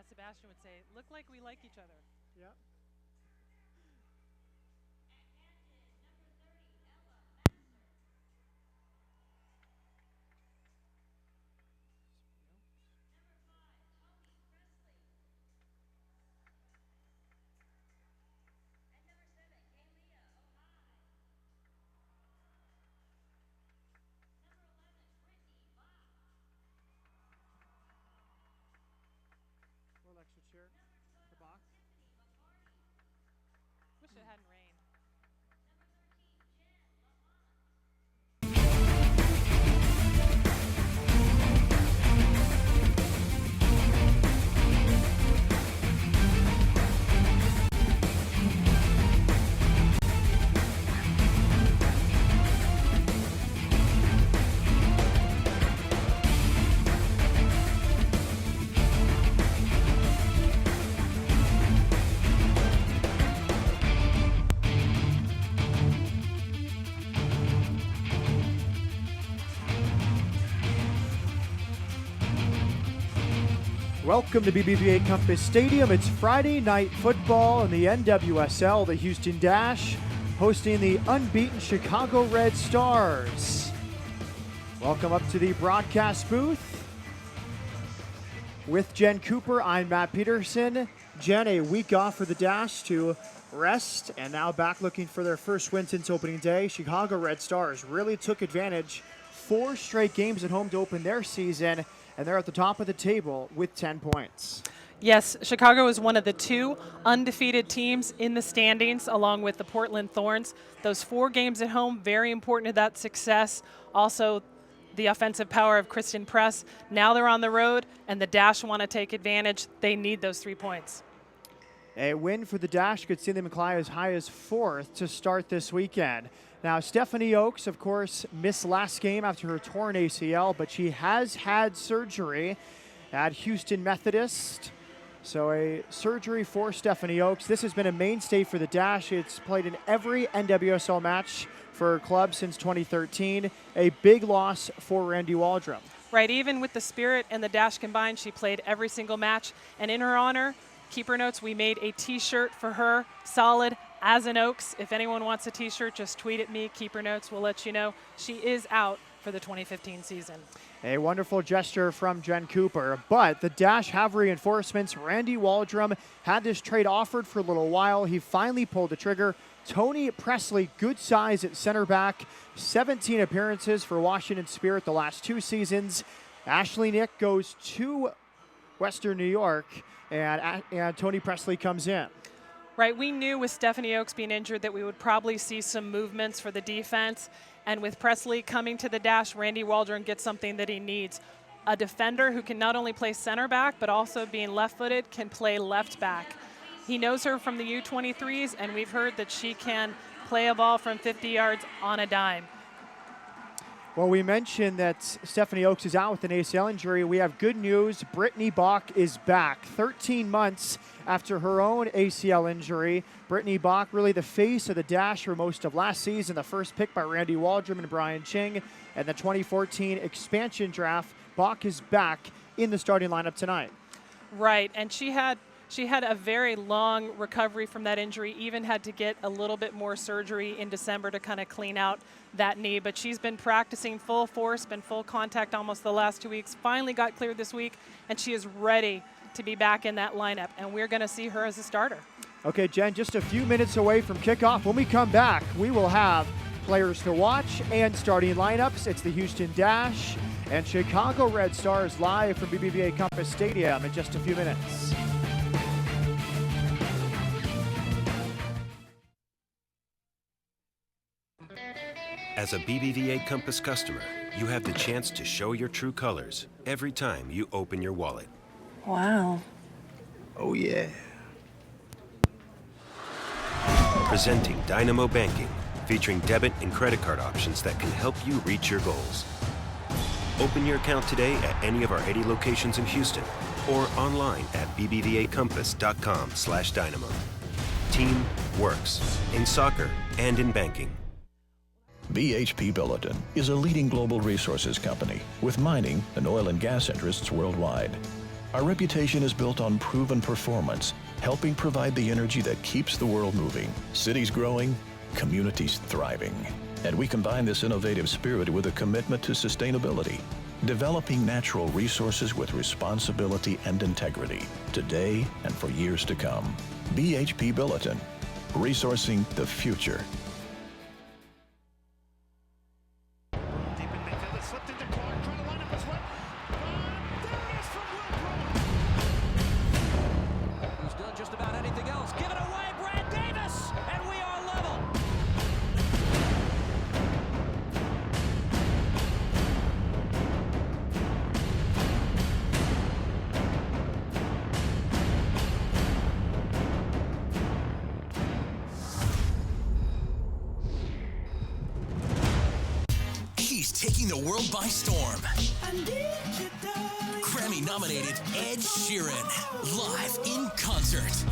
Sebastian would say, look like we like each other. Yeah. Little extra cheer for Bach. Wish it hadn't rained. Welcome to BBVA Compass Stadium. It's Friday night football in the NWSL. The Houston Dash hosting the unbeaten Chicago Red Stars. Welcome up to the broadcast booth. With Jen Cooper, I'm Matt Peterson. Jen, a week off for the Dash to rest, and now back looking for their first win since opening day. Chicago Red Stars really took advantage. 4 straight games at home to open their season, and they're at the top of the table with 10 points. Yes, Chicago is one of the 2 undefeated teams in the standings, along with the Portland Thorns. Those 4 games at home, very important to that success. Also, the offensive power of Kristen Press. Now they're on the road, and the Dash want to take advantage. They need those 3 points. A win for the Dash could see them climb as high as 4th to start this weekend. Now, Stephanie Oakes, of course, missed last game after her torn ACL, but she has had surgery at Houston Methodist. So a surgery for Stephanie Oakes. This has been a mainstay for the Dash. It's played in every NWSL match for her club since 2013. A big loss for Randy Waldrum. Right, even with the Spirit and the Dash combined, she played every single match. And in her honor, Keeper Notes, we made a T-shirt for her, solid as an Oaks. If anyone wants a T-shirt, just tweet at me, Keeper Notes. We'll let you know. She is out for the 2015 season. A wonderful gesture from Jen Cooper, but the Dash have reinforcements. Randy Waldrum had this trade offered for a little while. He finally pulled the trigger. Tony Presley, good size at center back, 17 appearances for Washington Spirit the last 2 seasons. Ashley Nick goes to Western New York, and Tony Presley comes in. Right, we knew with Stephanie Oakes being injured that we would probably see some movements for the defense. And with Presley coming to the Dash, Randy Waldron gets something that he needs. A defender who can not only play center back, but also being left-footed, can play left back. He knows her from the U23s, and we've heard that she can play a ball from 50 yards on a dime. Well, we mentioned that Stephanie Oakes is out with an ACL injury. We have good news. Brittany Bach is back 13 months after her own ACL injury. Brittany Bach, really the face of the Dash for most of last season, the first pick by Randy Waldrum and Brian Ching, and the 2014 expansion draft. Bach is back in the starting lineup tonight. Right, and she had a very long recovery from that injury, even had to get a little bit more surgery in December to kind of clean out that knee. But she's been practicing full force, been full contact almost the last 2 weeks, finally got cleared this week, and she is ready to be back in that lineup. And we're going to see her as a starter. Okay, Jen, just a few minutes away from kickoff. When we come back, we will have players to watch and starting lineups. It's the Houston Dash and Chicago Red Stars live from BBVA Compass Stadium in just a few minutes. As a BBVA Compass customer, you have the chance to show your true colors every time you open your wallet. Wow. Oh, yeah. Presenting Dynamo Banking, featuring debit and credit card options that can help you reach your goals. Open your account today at any of our 80 locations in Houston or online at bbvacompass.com/dynamo. Team works in soccer and in banking. BHP Billiton is a leading global resources company with mining and oil and gas interests worldwide. Our reputation is built on proven performance, helping provide the energy that keeps the world moving, cities growing, communities thriving. And we combine this innovative spirit with a commitment to sustainability, developing natural resources with responsibility and integrity, today and for years to come. BHP Billiton, resourcing the future. Who's done just about anything else. Give it away, Brad Davis, and we are level. He's taking the world by storm. Grammy-nominated Ed Sheeran, live in concert.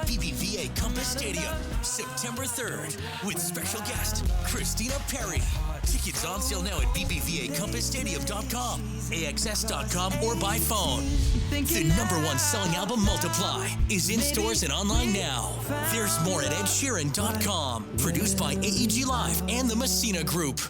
BBVA Compass Stadium, September 3rd, with special guest Christina Perri. Tickets on sale now at bbvacompassstadium.com, AXS.com, or by phone. The #1 selling album, Multiply, is in stores and online now. There's more at edsheeran.com. Produced by AEG Live and the Messina Group.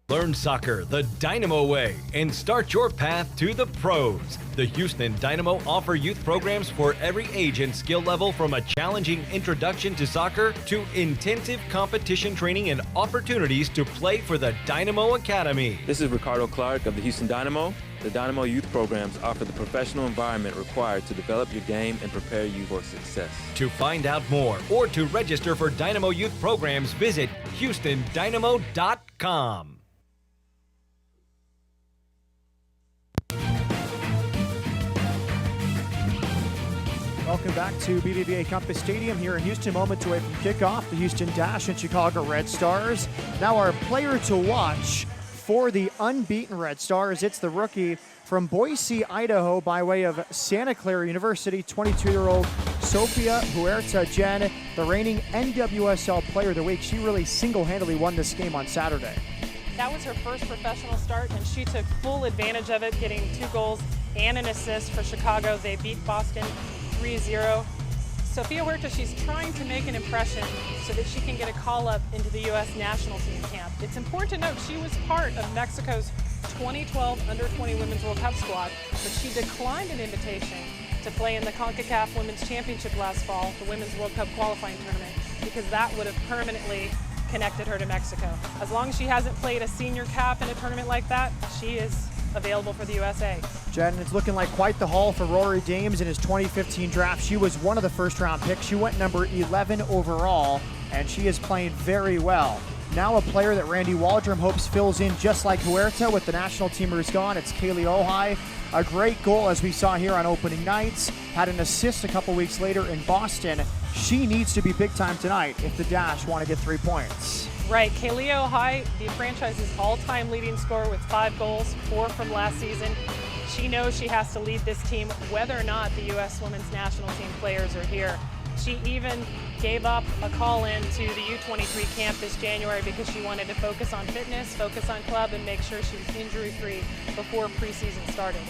Learn soccer the Dynamo way and start your path to the pros. The Houston Dynamo offer youth programs for every age and skill level, from a challenging introduction to soccer to intensive competition training and opportunities to play for the Dynamo Academy. This is Ricardo Clark of the Houston Dynamo. The Dynamo youth programs offer the professional environment required to develop your game and prepare you for success. To find out more or to register for Dynamo youth programs, visit HoustonDynamo.com. Welcome back to BBVA Compass Stadium here in Houston. Moments away from kickoff, the Houston Dash and Chicago Red Stars. Now our player to watch for the unbeaten Red Stars. It's the rookie from Boise, Idaho, by way of Santa Clara University, 22-year-old Sofia Huerta. Jen, the reigning NWSL Player of the Week. She really single-handedly won this game on Saturday. That was her first professional start, and she took full advantage of it, getting 2 goals and an assist for Chicago. They beat Boston 3-0. Sofia Huerta, she's trying to make an impression so that she can get a call-up into the U.S. national team camp. It's important to note she was part of Mexico's 2012 Under-20 Women's World Cup squad, but she declined an invitation to play in the CONCACAF Women's Championship last fall, the Women's World Cup qualifying tournament, because that would have permanently connected her to Mexico. As long as she hasn't played a senior cap in a tournament like that, she is available for the USA. Jen, it's looking like quite the haul for Rory Dames in his 2015 draft. She was one of the first-round picks. She went number 11 overall, and she is playing very well. Now a player that Randy Waldrum hopes fills in just like Huerta with the national teamers gone. It's Kaylee Ohai. A great goal, as we saw here on opening nights. Had an assist a couple weeks later in Boston. She needs to be big time tonight if the Dash want to get 3 points. Right, Kaylee Ohai, the franchise's all-time leading scorer with 5 goals, 4 from last season. She knows she has to lead this team whether or not the U.S. Women's National Team players are here. She even gave up a call in to the U23 camp this January because she wanted to focus on fitness, focus on club, and make sure she was injury-free before preseason started.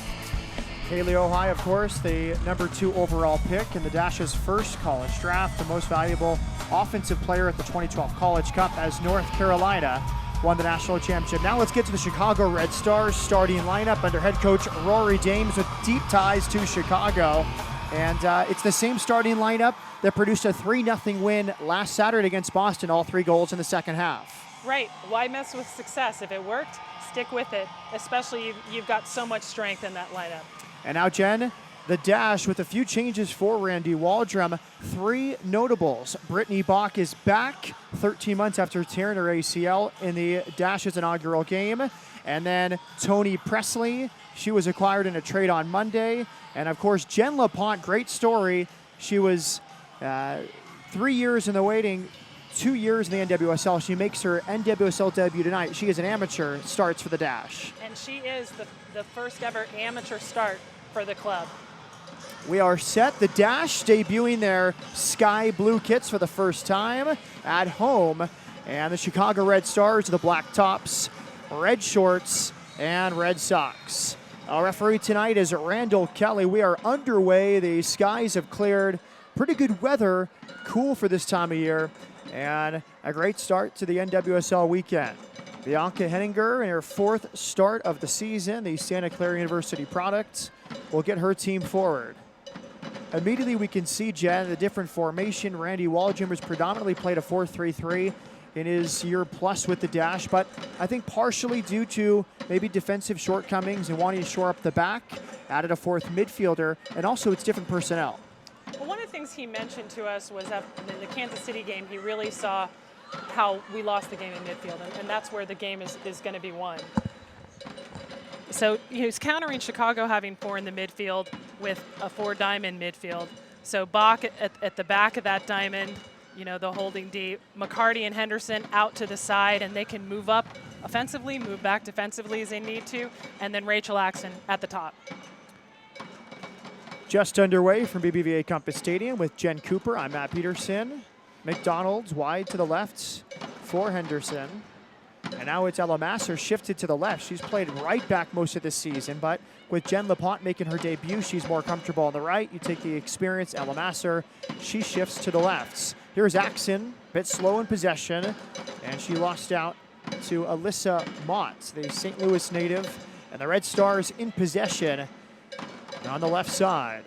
Kaylee Ohai, of course, the number 2 overall pick in the Dash's first college draft, the most valuable offensive player at the 2012 College Cup, as North Carolina won the national championship. Now let's get to the Chicago Red Stars starting lineup under head coach Rory Dames with deep ties to Chicago. And it's the same starting lineup that produced a 3-0 win last Saturday against Boston, all 3 goals in the second half. Right, why mess with success? If it worked, stick with it, especially you've got so much strength in that lineup. And now, Jen, the Dash with a few changes for Randy Waldrum. 3 notables. Brittany Bach is back 13 months after tearing her ACL in the Dash's inaugural game. And then Toni Presley, she was acquired in a trade on Monday. And of course, Jen LaPont, great story. She was 3 years in the waiting, 2 years in the NWSL. She makes her NWSL debut tonight. She is an amateur, starts for the Dash. And she is the first ever amateur start for the club. We are set. The Dash debuting their sky blue kits for the first time at home. And the Chicago Red Stars, the black tops, red shorts, and red socks. Our referee tonight is Randall Kelly. We are underway. The skies have cleared. Pretty good weather, cool for this time of year, and a great start to the NWSL weekend. Bianca Henninger in her 4th start of the season, the Santa Clara University product, will get her team forward. Immediately we can see, Jen, the different formation. Randy Waldron has predominantly played a 4-3-3 in his year plus with the Dash, but I think partially due to maybe defensive shortcomings and wanting to shore up the back, added a 4th midfielder, and also it's different personnel. Well, one of the things he mentioned to us was that in the Kansas City game, he really saw how we lost the game in midfield, and that's where the game is going to be won. So he's countering Chicago having 4 in the midfield with a 4-diamond midfield. So Bach at the back of that diamond, the holding deep. McCarty and Henderson out to the side, and they can move up offensively, move back defensively as they need to, and then Rachel Axon at the top. Just underway from BBVA Compass Stadium with Jen Cooper. I'm Matt Peterson. McDonald's wide to the left for Henderson. And now it's Ella Masser shifted to the left. She's played right back most of this season, but with Jen LaPont making her debut, she's more comfortable on the right. You take the experienced Ella Masser, she shifts to the left. Here's Axon, a bit slow in possession, and she lost out to Alyssa Mott, the St. Louis native, and the Red Stars in possession on the left side.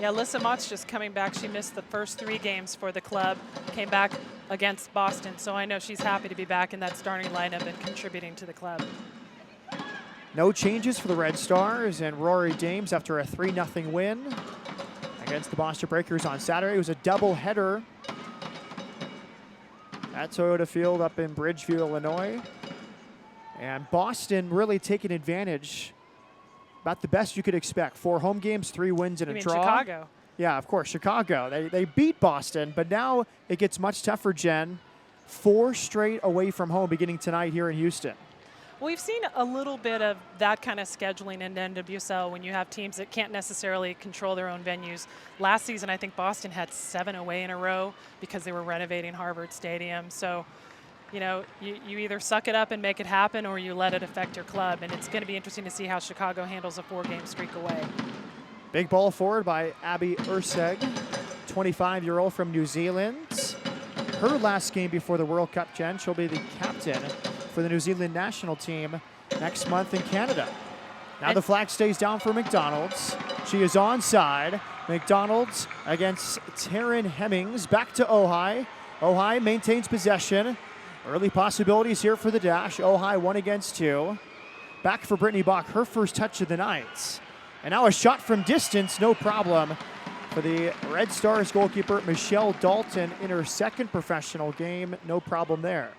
Yeah, Alyssa Mott's just coming back. She missed the first 3 games for the club, came back against Boston, so I know she's happy to be back in that starting lineup and contributing to the club. No changes for the Red Stars and Rory Dames after a 3-0 win against the Boston Breakers on Saturday. It was a doubleheader at Toyota Field up in Bridgeview, Illinois. And Boston really taking advantage, about the best you could expect. 4 home games, 3 wins, and a draw. Chicago? Yeah, of course, Chicago. They beat Boston, but now it gets much tougher, Jen. 4 straight away from home beginning tonight here in Houston. Well, we've seen a little bit of that kind of scheduling in NWSL when you have teams that can't necessarily control their own venues. Last season, I think Boston had 7 away in a row because they were renovating Harvard Stadium. So, you either suck it up and make it happen or you let it affect your club. And it's going to be interesting to see how Chicago handles a 4-game streak away. Big ball forward by Abby Urseg, 25-year-old from New Zealand. Her last game before the World Cup, Jen, she'll be the captain for the New Zealand national team next month in Canada. Now the flag stays down for McDonald's. She is onside. McDonald's against Taryn Hemmings. Back to Ojai. Ojai maintains possession. Early possibilities here for the Dash. Ojai 1 against 2. Back for Brittany Bach, her first touch of the night. And now a shot from distance, no problem for the Red Stars goalkeeper Michelle Dalton in her 2nd professional game. No problem there.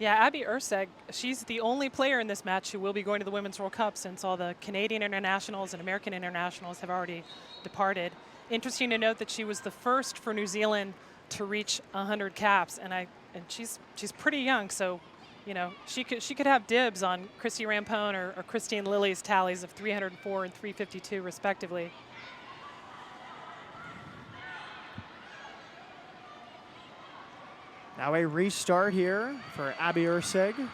Yeah, Abby Urseg, she's the only player in this match who will be going to the Women's World Cup since all the Canadian internationals and American internationals have already departed. Interesting to note that she was the first for New Zealand to reach 100 caps, and she's pretty young, so she could have dibs on Christy Rampone or Christine Lilly's tallies of 304 and 352 respectively. Now a restart here for Abby Urseg.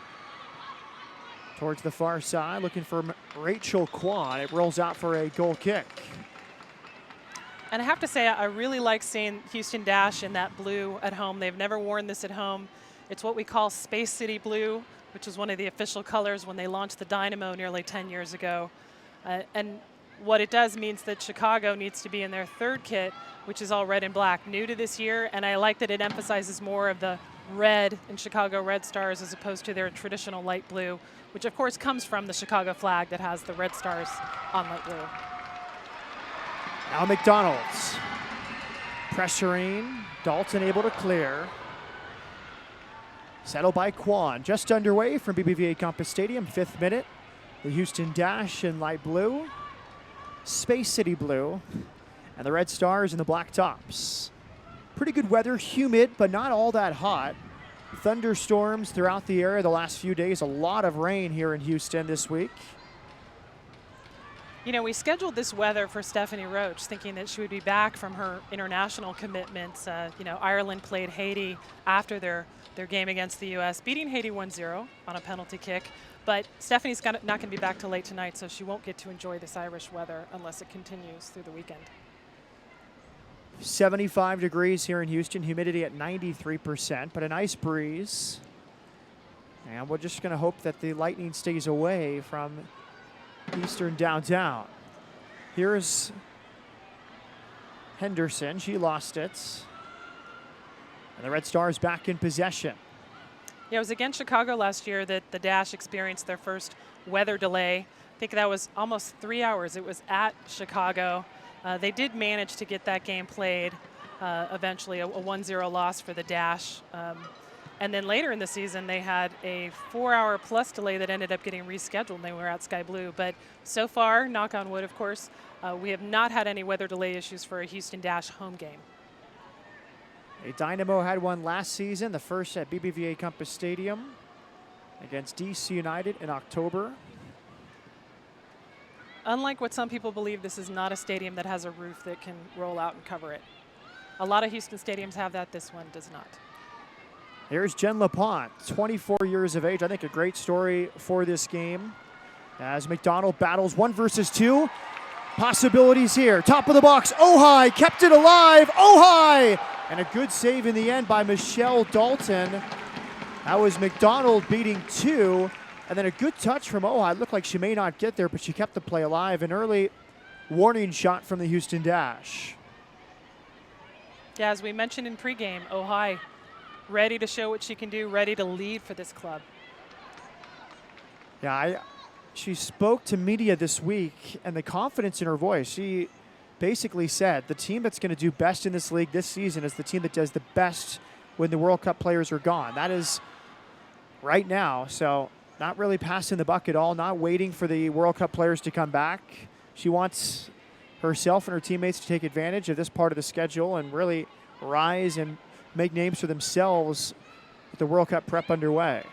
Towards the far side, looking for Rachel Kwan. It rolls out for a goal kick. And I have to say, I really like seeing Houston Dash in that blue at home. They've never worn this at home. It's what we call Space City Blue, which was one of the official colors when they launched the Dynamo nearly 10 years ago. And what it does means that Chicago needs to be in their 3rd kit, which is all red and black, new to this year. And I like that it emphasizes more of the red in Chicago Red Stars as opposed to their traditional light blue, which of course comes from the Chicago flag that has the Red Stars on light blue. Now McDonald's pressuring, Dalton able to clear. Settled by Kwan, just underway from BBVA Compass Stadium, 5th minute. The Houston Dash in light blue, Space City blue, and the Red Stars in the black tops. Pretty good weather, humid, but not all that hot. Thunderstorms throughout the area the last few days. A lot of rain here in Houston this week. We scheduled this weather for Stephanie Roach, thinking that she would be back from her international commitments. Ireland played Haiti after their their game against the U.S., beating Haiti 1-0 on a penalty kick. But Stephanie's not going to be back till late tonight, so she won't get to enjoy this Irish weather unless it continues through the weekend. 75 degrees here in Houston, humidity at 93%, but a nice breeze. And we're just going to hope that the lightning stays away from Eastern downtown. Here's Henderson. She lost it. And the Red Stars back in possession. Yeah, it was against Chicago last year that the Dash experienced their first weather delay. I think that was almost 3 hours. It was at Chicago. They did manage to get that game played eventually, a 1-0 loss for the Dash. And then later in the season, they had a 4-hour plus delay that ended up getting rescheduled, and they were at Sky Blue. But so far, knock on wood, of course, we have not had any weather delay issues for a Houston Dash home game. A Dynamo had one last season, the first at BBVA Compass Stadium against DC United in October. Unlike what some people believe, this is not a stadium that has a roof that can roll out and cover it. A lot of Houston stadiums have that. This one does not. Here's Jen LaPont, 24 years of age. I think a great story for this game as McDonald battles 1 versus 2. Possibilities here. Top of the box. Ojai kept it alive. Ojai! And a good save in the end by Michelle Dalton. That was McDonald beating 2. And then a good touch from Ojai. Looked like she may not get there, but she kept the play alive. An early warning shot from the Houston Dash. Yeah, as we mentioned in pregame, Ojai ready to show what she can do, ready to lead for this club. Yeah, she spoke to media this week, and the confidence in her voice, she basically said the team that's going to do best in this league this season is the team that does the best when the World Cup players are gone. That is right now, so not really passing the buck at all, not waiting for the World Cup players to come back. She wants herself and her teammates to take advantage of this part of the schedule and really rise and make names for themselves with the World Cup prep underway.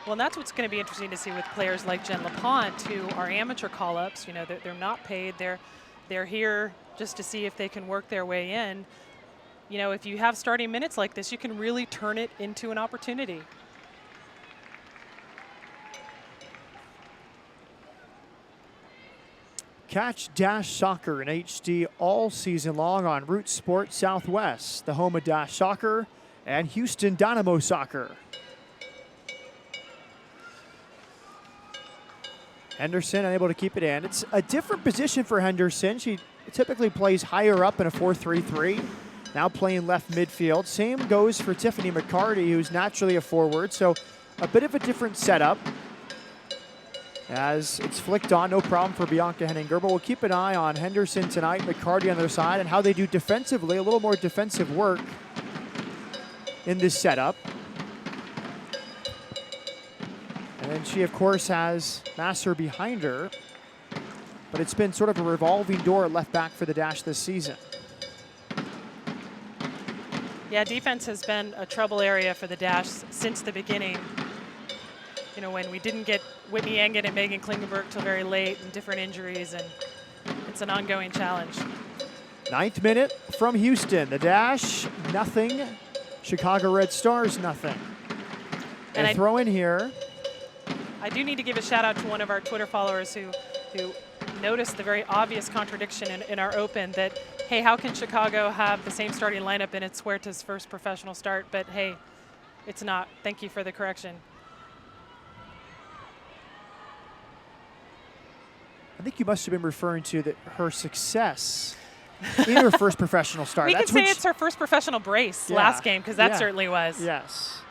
Well, and that's what's going to be interesting to see with players like Jen LaPont, who are amateur call-ups. You know, they're not paid. They're here just to see if they can work their way in. You know, if you have starting minutes like this, you can really turn it into an opportunity. Catch Dash Soccer in HD all season long on Root Sports Southwest, the home of Dash Soccer and Houston Dynamo Soccer. Henderson unable to keep it in. It's a different position for Henderson. She typically plays higher up in a 4-3-3. Now playing left midfield. Same goes for Tiffany McCarty, who's naturally a forward, so a bit of a different setup. As it's flicked on, no problem for Bianca Henninger, but we'll keep an eye on Henderson tonight, McCarty on their side, and how they do defensively, a little more defensive work in this setup. And then she, of course, has Masser behind her, but it's been sort of a revolving door at left back for the Dash this season. Yeah, defense has been a trouble area for the Dash since the beginning. You know, when we didn't get Whitney Engen and Megan Klingenberg till very late and different injuries, and it's an ongoing challenge. 9th minute from Houston. The Dash, nothing. Chicago Red Stars, nothing. And they throw in here. I do need to give a shout out to one of our Twitter followers who noticed the very obvious contradiction in our open that, hey, how can Chicago have the same starting lineup and it's Huerta's first professional start? But hey, it's not. Thank you for the correction. I think you must have been referring to her success in her first professional start. We can say it's her first professional brace last game, because that certainly was. Yes.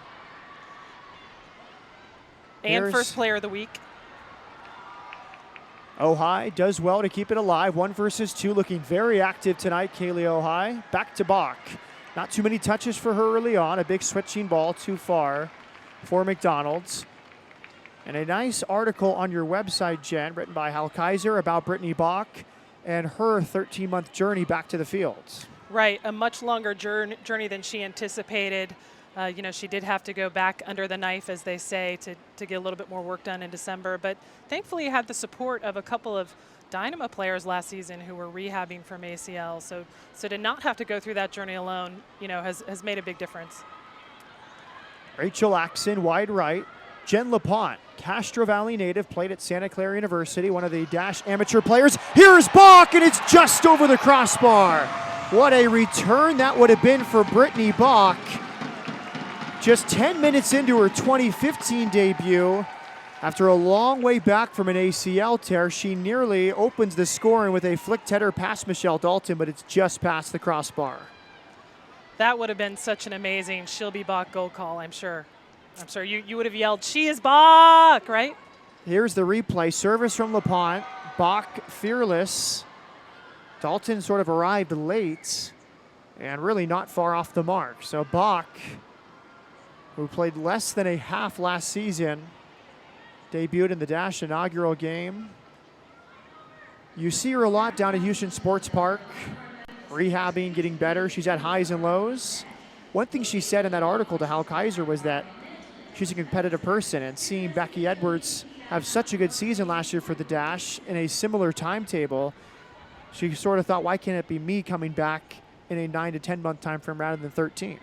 And first player of the week. Ojai does well to keep it alive. 1 versus 2, looking very active tonight. Kaylee Ojai back to Bach. Not too many touches for her early on. A big switching ball too far for McDonald's. And a nice article on your website, Jen, written by Hal Kaiser about Brittany Bach and her 13-month journey back to the fields. Right, a much longer journey than she anticipated. She did have to go back under the knife, as they say, to get a little bit more work done in December. But thankfully had the support of a couple of Dynamo players last season who were rehabbing from ACL. So to not have to go through that journey alone, has made a big difference. Rachel Axon, wide right. Jen LaPont, Castro Valley native, played at Santa Clara University, one of the Dash amateur players. Here's Bach, and it's just over the crossbar. What a return that would have been for Brittany Bach. Just 10 minutes into her 2015 debut, after a long way back from an ACL tear, she nearly opens the scoring with a flicked header past Michelle Dalton, but it's just past the crossbar. That would have been such an amazing she'll be Bach goal call, I'm sure. I'm sure you would have yelled, "She is Bach," right? Here's the replay. Service from LaPont. Bach fearless. Dalton sort of arrived late and really not far off the mark. So Bach, who played less than a half last season, debuted in the Dash inaugural game. You see her a lot down at Houston Sports Park, rehabbing, getting better. She's had highs and lows. One thing she said in that article to Hal Kaiser was that she's a competitive person, and seeing Becky Edwards have such a good season last year for the Dash in a similar timetable, she sort of thought, why can't it be me coming back in a 9 to 10 month time frame rather than 13?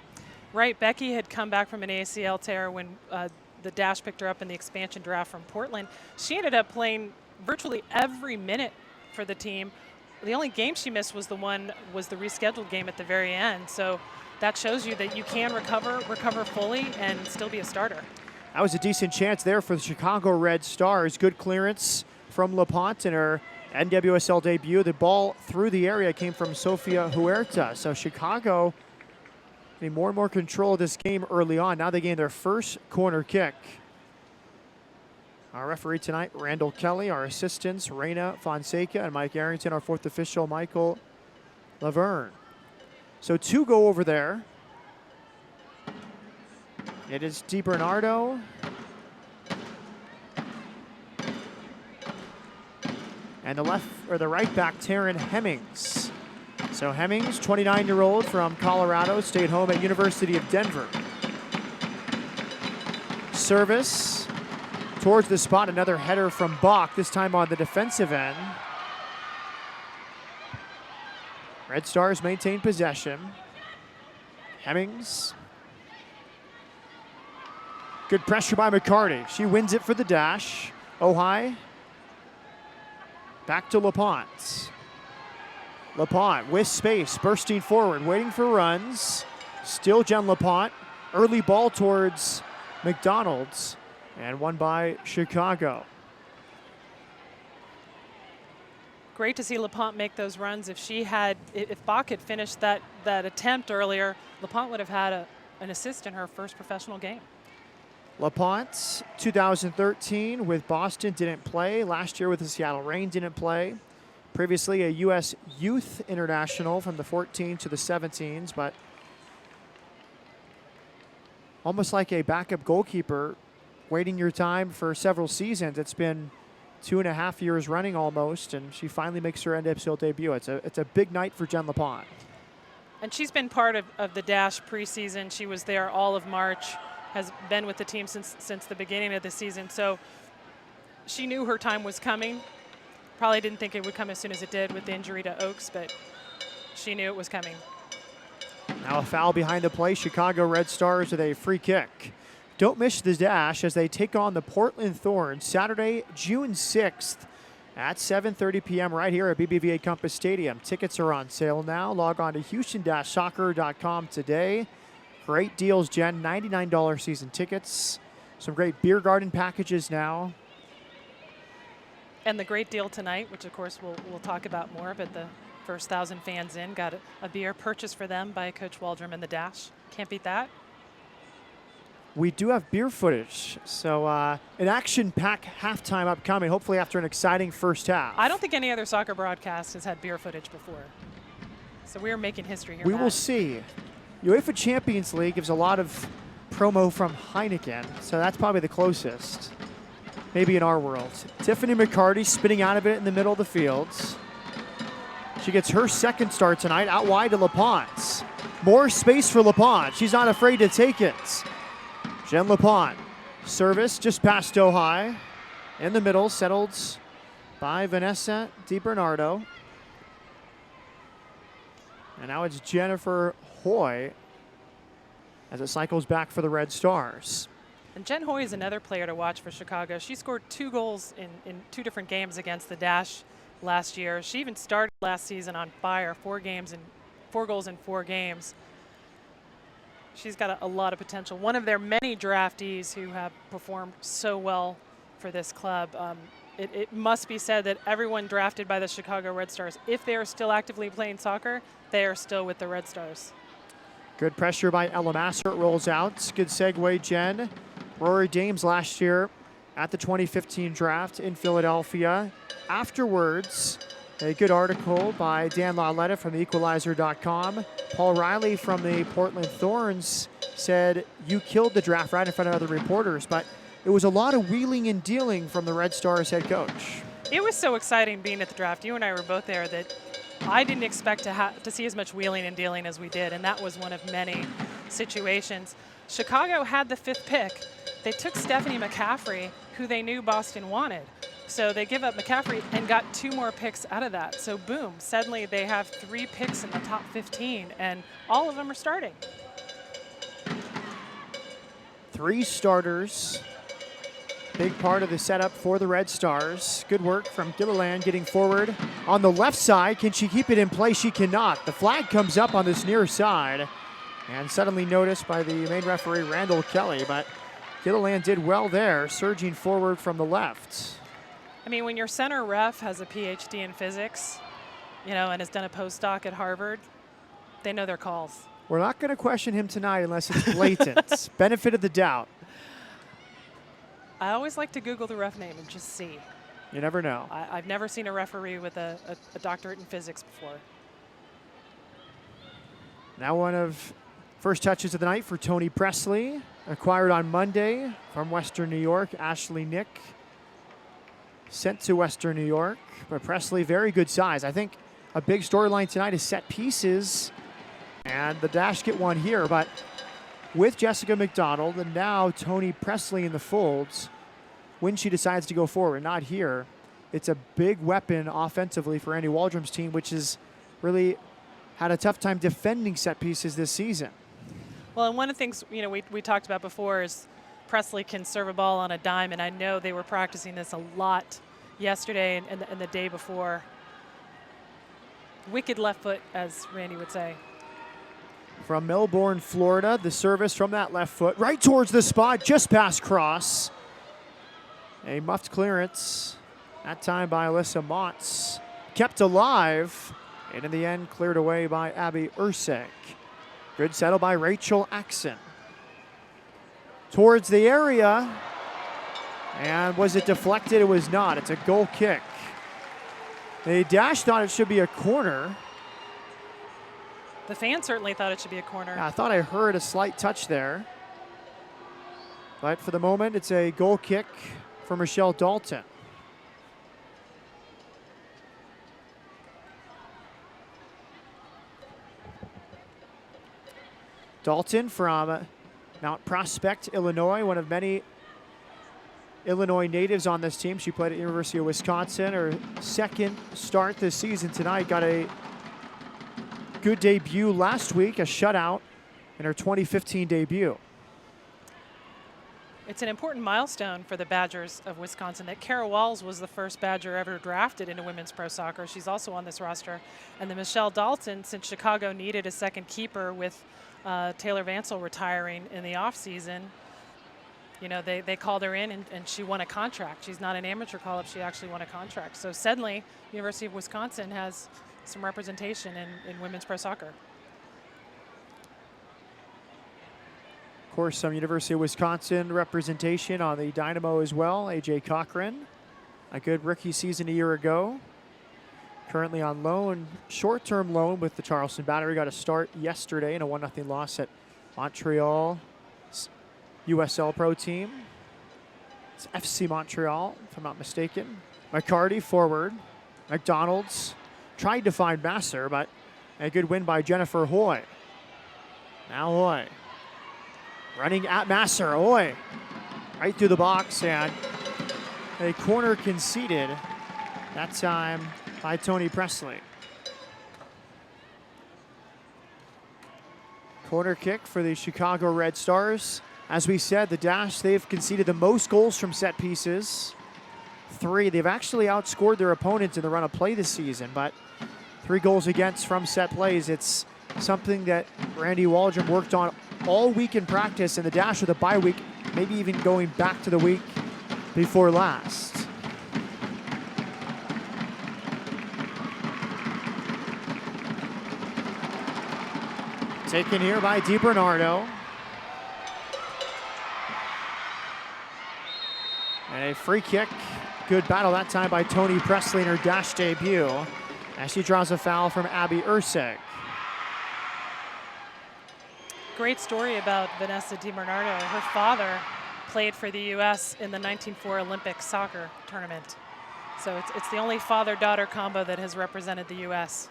Right, Becky had come back from an ACL tear when the Dash picked her up in the expansion draft from Portland. She ended up playing virtually every minute for the team. The only game she missed was the rescheduled game at the very end. So that shows you that you can recover fully, and still be a starter. That was a decent chance there for the Chicago Red Stars. Good clearance from LaPont in her NWSL debut. The ball through the area came from Sofia Huerta. So Chicago getting more and more control of this game early on. Now they gain their first corner kick. Our referee tonight, Randall Kelly. Our assistants, Reina Fonseca and Mike Arrington. Our fourth official, Michael Laverne. So 2 go over there. It is DiBernardo. And the right back, Taryn Hemmings. So Hemmings, 29-year-old from Colorado, stayed home at University of Denver. Service towards the spot, another header from Bach, this time on the defensive end. Red Stars maintain possession. Hemmings. Good pressure by McCarty. She wins it for the Dash. Ojai. Back to LaPont. LaPont with space, bursting forward, waiting for runs. Still Jen LaPont. Early ball towards McDonald's, and won by Chicago. Great to see LaPont make those runs. If Bach had finished that attempt earlier, LaPont would have had an assist in her first professional game. LaPont, 2013 with Boston, didn't play. Last year with the Seattle Reign, didn't play. Previously a U.S. Youth International from the 14 to the 17s, but almost like a backup goalkeeper, waiting your time for several seasons. It's been 2.5 years running almost, and she finally makes her NWSL debut. It's a big night for Jen LaPont. And she's been part of the Dash preseason. She was there all of March, has been with the team since the beginning of the season. So she knew her time was coming. Probably didn't think it would come as soon as it did with the injury to Oaks, but she knew it was coming. Now a foul behind the play. Chicago Red Stars with a free kick. Don't miss the Dash as they take on the Portland Thorns Saturday, June 6th at 7:30 p.m. right here at BBVA Compass Stadium. Tickets are on sale now. Log on to houston-soccer.com today. Great deals, Jen. $99 season tickets. Some great beer garden packages now. And the great deal tonight, which of course we'll talk about more, but the first 1,000 fans in got a beer purchased for them by Coach Waldrum and the Dash. Can't beat that. We do have beer footage, so an action-packed halftime upcoming, hopefully after an exciting first half. I don't think any other soccer broadcast has had beer footage before. So we are making history here. We will see. UEFA Champions League gives a lot of promo from Heineken, so that's probably the closest, maybe in our world. Tiffany McCarty spinning out of it in the middle of the field. She gets her second start tonight, out wide to LaPont. More space for LaPont. She's not afraid to take it. Jen LaPont. Service just past Ohio. In the middle, settled by Vanessa DiBernardo. And now it's Jennifer Hoy as it cycles back for the Red Stars. And Jen Hoy is another player to watch for Chicago. She scored 2 goals in 2 different games against the Dash last year. She even started last season on fire, 4 goals in 4 games. She's got a lot of potential. One of their many draftees who have performed so well for this club. It must be said that everyone drafted by the Chicago Red Stars, if they are still actively playing soccer, they are still with the Red Stars. Good pressure by Ella Masser. It rolls out. Good segue, Jen. Rory Dames last year at the 2015 draft in Philadelphia. Afterwards, a good article by Dan Lauletta from theequalizer.com. Paul Riley from the Portland Thorns said, you killed the draft right in front of other reporters, but it was a lot of wheeling and dealing from the Red Stars head coach. It was so exciting being at the draft. You and I were both there that I didn't expect to see as much wheeling and dealing as we did, and that was one of many situations. Chicago had the 5th pick. They took Stephanie McCaffrey, who they knew Boston wanted. So they give up McCaffrey and got 2 more picks out of that. So boom, suddenly they have 3 picks in the top 15, and all of them are starting. 3 starters. Big part of the setup for the Red Stars. Good work from Gilliland getting forward on the left side. Can she keep it in play? She cannot. The flag comes up on this near side and suddenly noticed by the main referee, Randall Kelly, but Gilliland did well there, surging forward from the left. I mean, when your center ref has a PhD in physics, and has done a postdoc at Harvard, they know their calls. We're not going to question him tonight unless it's blatant. Benefit of the doubt. I always like to Google the ref name and just see. You never know. I've never seen a referee with a doctorate in physics before. Now one of first touches of the night for Tony Presley, acquired on Monday from Western New York. Ashley Nick sent to Western New York, but Presley, very good size. I think a big storyline tonight is set pieces, and the Dash get one here, but with Jessica McDonald and now Tony Presley in the folds, when she decides to go forward, not here, it's a big weapon offensively for Andy Waldrom's team, which has really had a tough time defending set pieces this season. Well, and one of the things we talked about before is Presley can serve a ball on a dime, and I know they were practicing this a lot yesterday and the day before. Wicked left foot, as Randy would say. From Melbourne, Florida, the service from that left foot, right towards the spot, just past cross. A muffed clearance, that time by Alyssa Motz. Kept alive, and in the end, cleared away by Abby Ursek. Good settle by Rachel Axon. Towards the area, and was it deflected? It was not. It's a goal kick. The Dash thought it should be a corner. The fans certainly thought it should be a corner. I thought I heard a slight touch there. But for the moment, it's a goal kick for Michelle Dalton. Dalton from Mount Prospect, Illinois, one of many Illinois natives on this team. She played at University of Wisconsin. Her 2nd start this season tonight. Got a good debut last week, a shutout in her 2015 debut. It's an important milestone for the Badgers of Wisconsin that Kara Walls was the first Badger ever drafted into women's pro soccer. She's also on this roster. And the Michelle Dalton, since Chicago needed a second keeper with Taylor Vansel retiring in the offseason, they called her in and she won a contract. She's not an amateur call-up, she actually won a contract. So suddenly, University of Wisconsin has some representation in women's pro soccer. Of course, some University of Wisconsin representation on the Dynamo as well. AJ Cochran, a good rookie season a year ago. Currently on loan, short-term loan with the Charleston Battery. Got a start yesterday in a 1-0 loss at Montreal USL Pro team. It's FC Montreal, if I'm not mistaken. McCarty forward. McDonald's tried to find Masser, but a good win by Jennifer Hoy. Now Oy. Running at Masser. Oy. Right through the box, and a corner conceded. That time by Tony Presley. Corner kick for the Chicago Red Stars. As we said, the Dash, they've conceded the most goals from set pieces. 3. They've actually outscored their opponents in the run of play this season, but 3 goals against from set plays. It's something that Randy Waldron worked on all week in practice, and the Dash with a bye week, maybe even going back to the week before last. Taken here by DiBernardo. And a free kick. Good battle that time by Tony Presley in her Dash debut, as she draws a foul from Abby Urseg. Great story about Vanessa DiBernardo. Her father played for the U.S. in the 1904 Olympic soccer tournament. So it's the only father-daughter combo that has represented the U.S.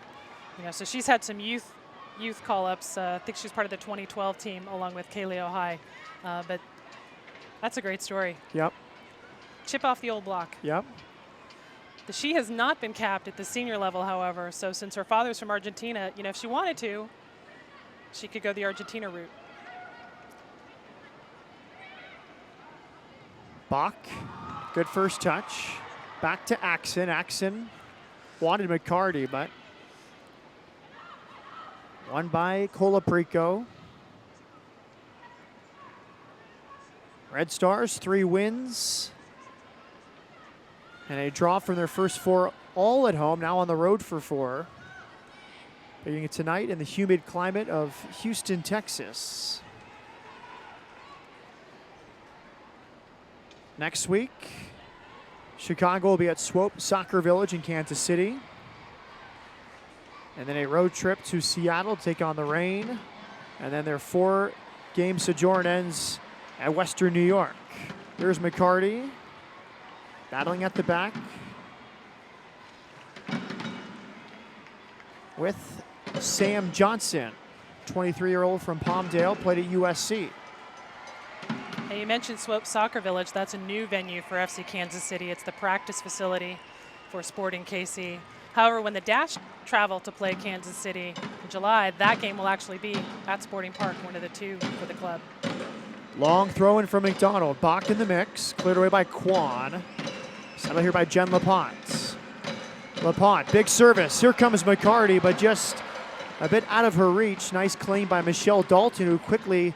You know, so she's had some youth call-ups. I think she's part of the 2012 team along with Kaylee Ohai. But that's a great story. Yep. Chip off the old block. Yep. She has not been capped at the senior level, however. So since her father's from Argentina, you know, if she wanted to, she could go the Argentina route. Bach, good first touch. Back to Axon. Axon wanted McCarty, but won by Colaprico. Red Stars, 3 wins and a draw from their first 4, all at home, now on the road for 4. Beginning tonight in the humid climate of Houston, Texas. Next week, Chicago will be at Swope Soccer Village in Kansas City. And then a road trip to Seattle to take on the Reign. And then their 4-game sojourn ends at Western New York. Here's McCarty, battling at the back with Sam Johnson, 23-year-old from Palmdale, played at USC. And you mentioned Swope Soccer Village. That's a new venue for FC Kansas City. It's the practice facility for Sporting KC. However, when the Dash travel to play Kansas City in July, that game will actually be at Sporting Park, one of the 2 for the club. Long throw in from McDonald. Bach in the mix, cleared away by Kwan. Settled here by Jen LaPont. LaPont, big service. Here comes McCarty, but just a bit out of her reach. Nice claim by Michelle Dalton, who quickly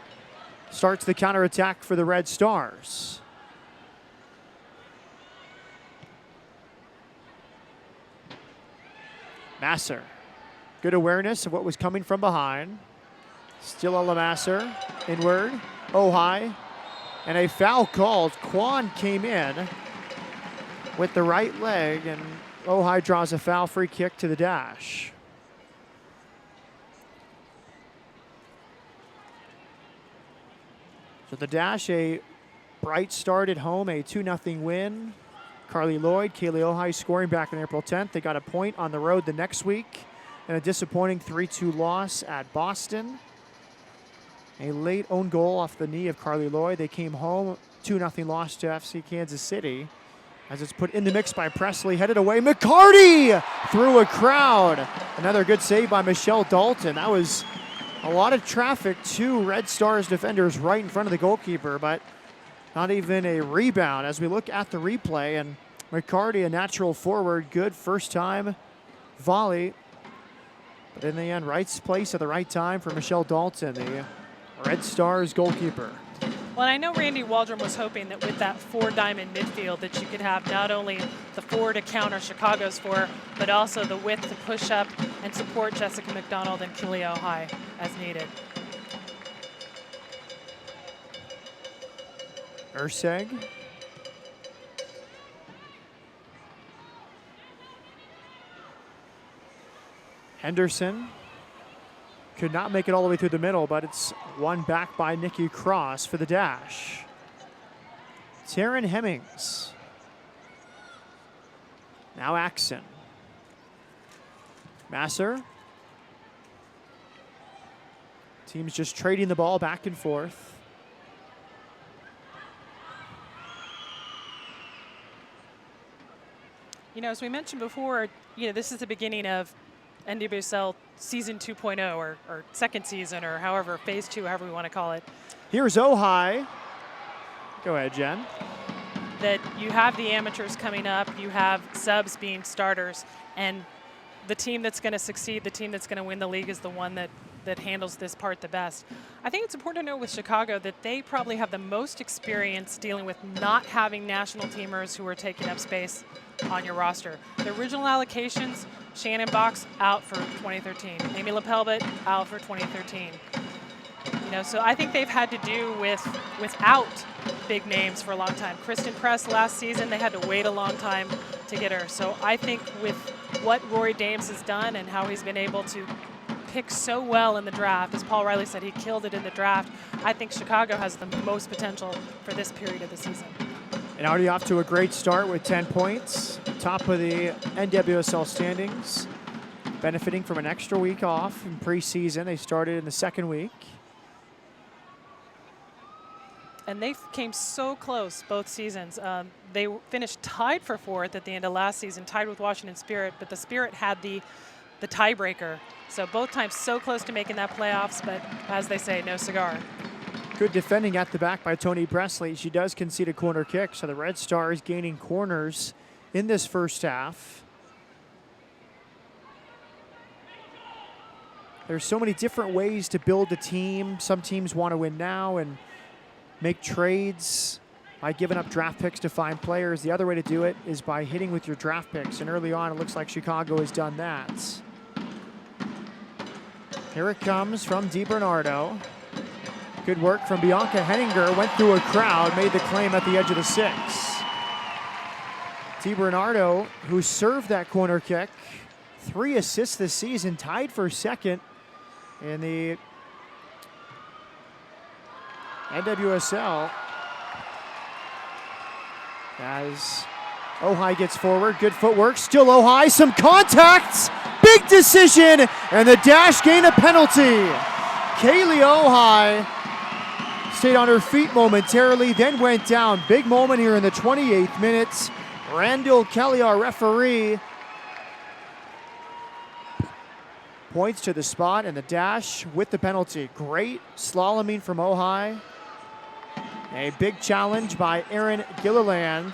starts the counterattack for the Red Stars. Masser, good awareness of what was coming from behind. Still a Lamasser, inward, Ohai, and a foul called. Kwan came in with the right leg, and Ohai draws a foul, free kick to the Dash. So the Dash, a bright start at home, a 2-0 win. Carly Lloyd, Kaylee Ohai scoring back on April 10th. They got a point on the road the next week, and a disappointing 3-2 loss at Boston. A late own goal off the knee of Carly Lloyd. They came home, 2-0 loss to FC Kansas City, as it's put in the mix by Presley, headed away. McCarty through a crowd. Another good save by Michelle Dalton. That was a lot of traffic, 2 Red Stars defenders right in front of the goalkeeper, but not even a rebound as we look at the replay. And McCarty, a natural forward, good first time volley. But in the end, right place at the right time for Michelle Dalton, the Red Stars goalkeeper. Well, I know Randy Waldron was hoping that with that 4-diamond midfield that you could have not only the 4 to counter Chicago's 4, but also the width to push up and support Jessica McDonald and Kaylee Ohai as needed. Urseg. Henderson could not make it all the way through the middle, but it's won back by Nikki Cross for the Dash. Taryn Hemmings. Now Axon. Teams just trading the ball back and forth. You know, as we mentioned before, this is the beginning of NWSL season 2.0 or second season or however, phase 2, however we want to call it. Here's Ojai. Go ahead, Jen. That you have the amateurs coming up, you have subs being starters, and the team that's going to succeed, the team that's going to win the league is the one that handles this part the best. I think it's important to note with Chicago that they probably have the most experience dealing with not having national teamers who are taking up space on your roster. The original allocations, Shannon Box out for 2013, Amy LaPelbet out for 2013. So I think they've had to do without big names for a long time. Kristen Press last season, they had to wait a long time to get her. So I think with what Rory Dames has done and how he's been able to pick so well in the draft, as Paul Riley said, he killed it in the draft. I think Chicago has the most potential for this period of the season. And already off to a great start with 10 points, top of the NWSL standings, benefiting from an extra week off in preseason. They started in the second week. And they came so close both seasons. They finished tied for 4th at the end of last season, tied with Washington Spirit, but the Spirit had the tiebreaker. So both times so close to making that playoffs, but as they say, no cigar. Good defending at the back by Toni Bresley. She does concede a corner kick, so the Red Stars gaining corners in this first half. There's so many different ways to build a team. Some teams want to win now and make trades by giving up draft picks to find players. The other way to do it is by hitting with your draft picks, and early on it looks like Chicago has done that. Here it comes from DiBernardo. Good work from Bianca Henninger, went through a crowd, made the claim at the edge of the 6. DiBernardo, who served that corner kick, 3 assists this season, tied for second in the NWSL. As Ojai gets forward, good footwork, still Ojai, some contacts, big decision, and the dash gain a penalty. Kaylee Ojai stayed on her feet momentarily, then went down. Big moment here in the 28th minute. Randall Kelly, our referee, points to the spot and the dash with the penalty. Great slaloming from Ojai. A big challenge by Erin Gilliland.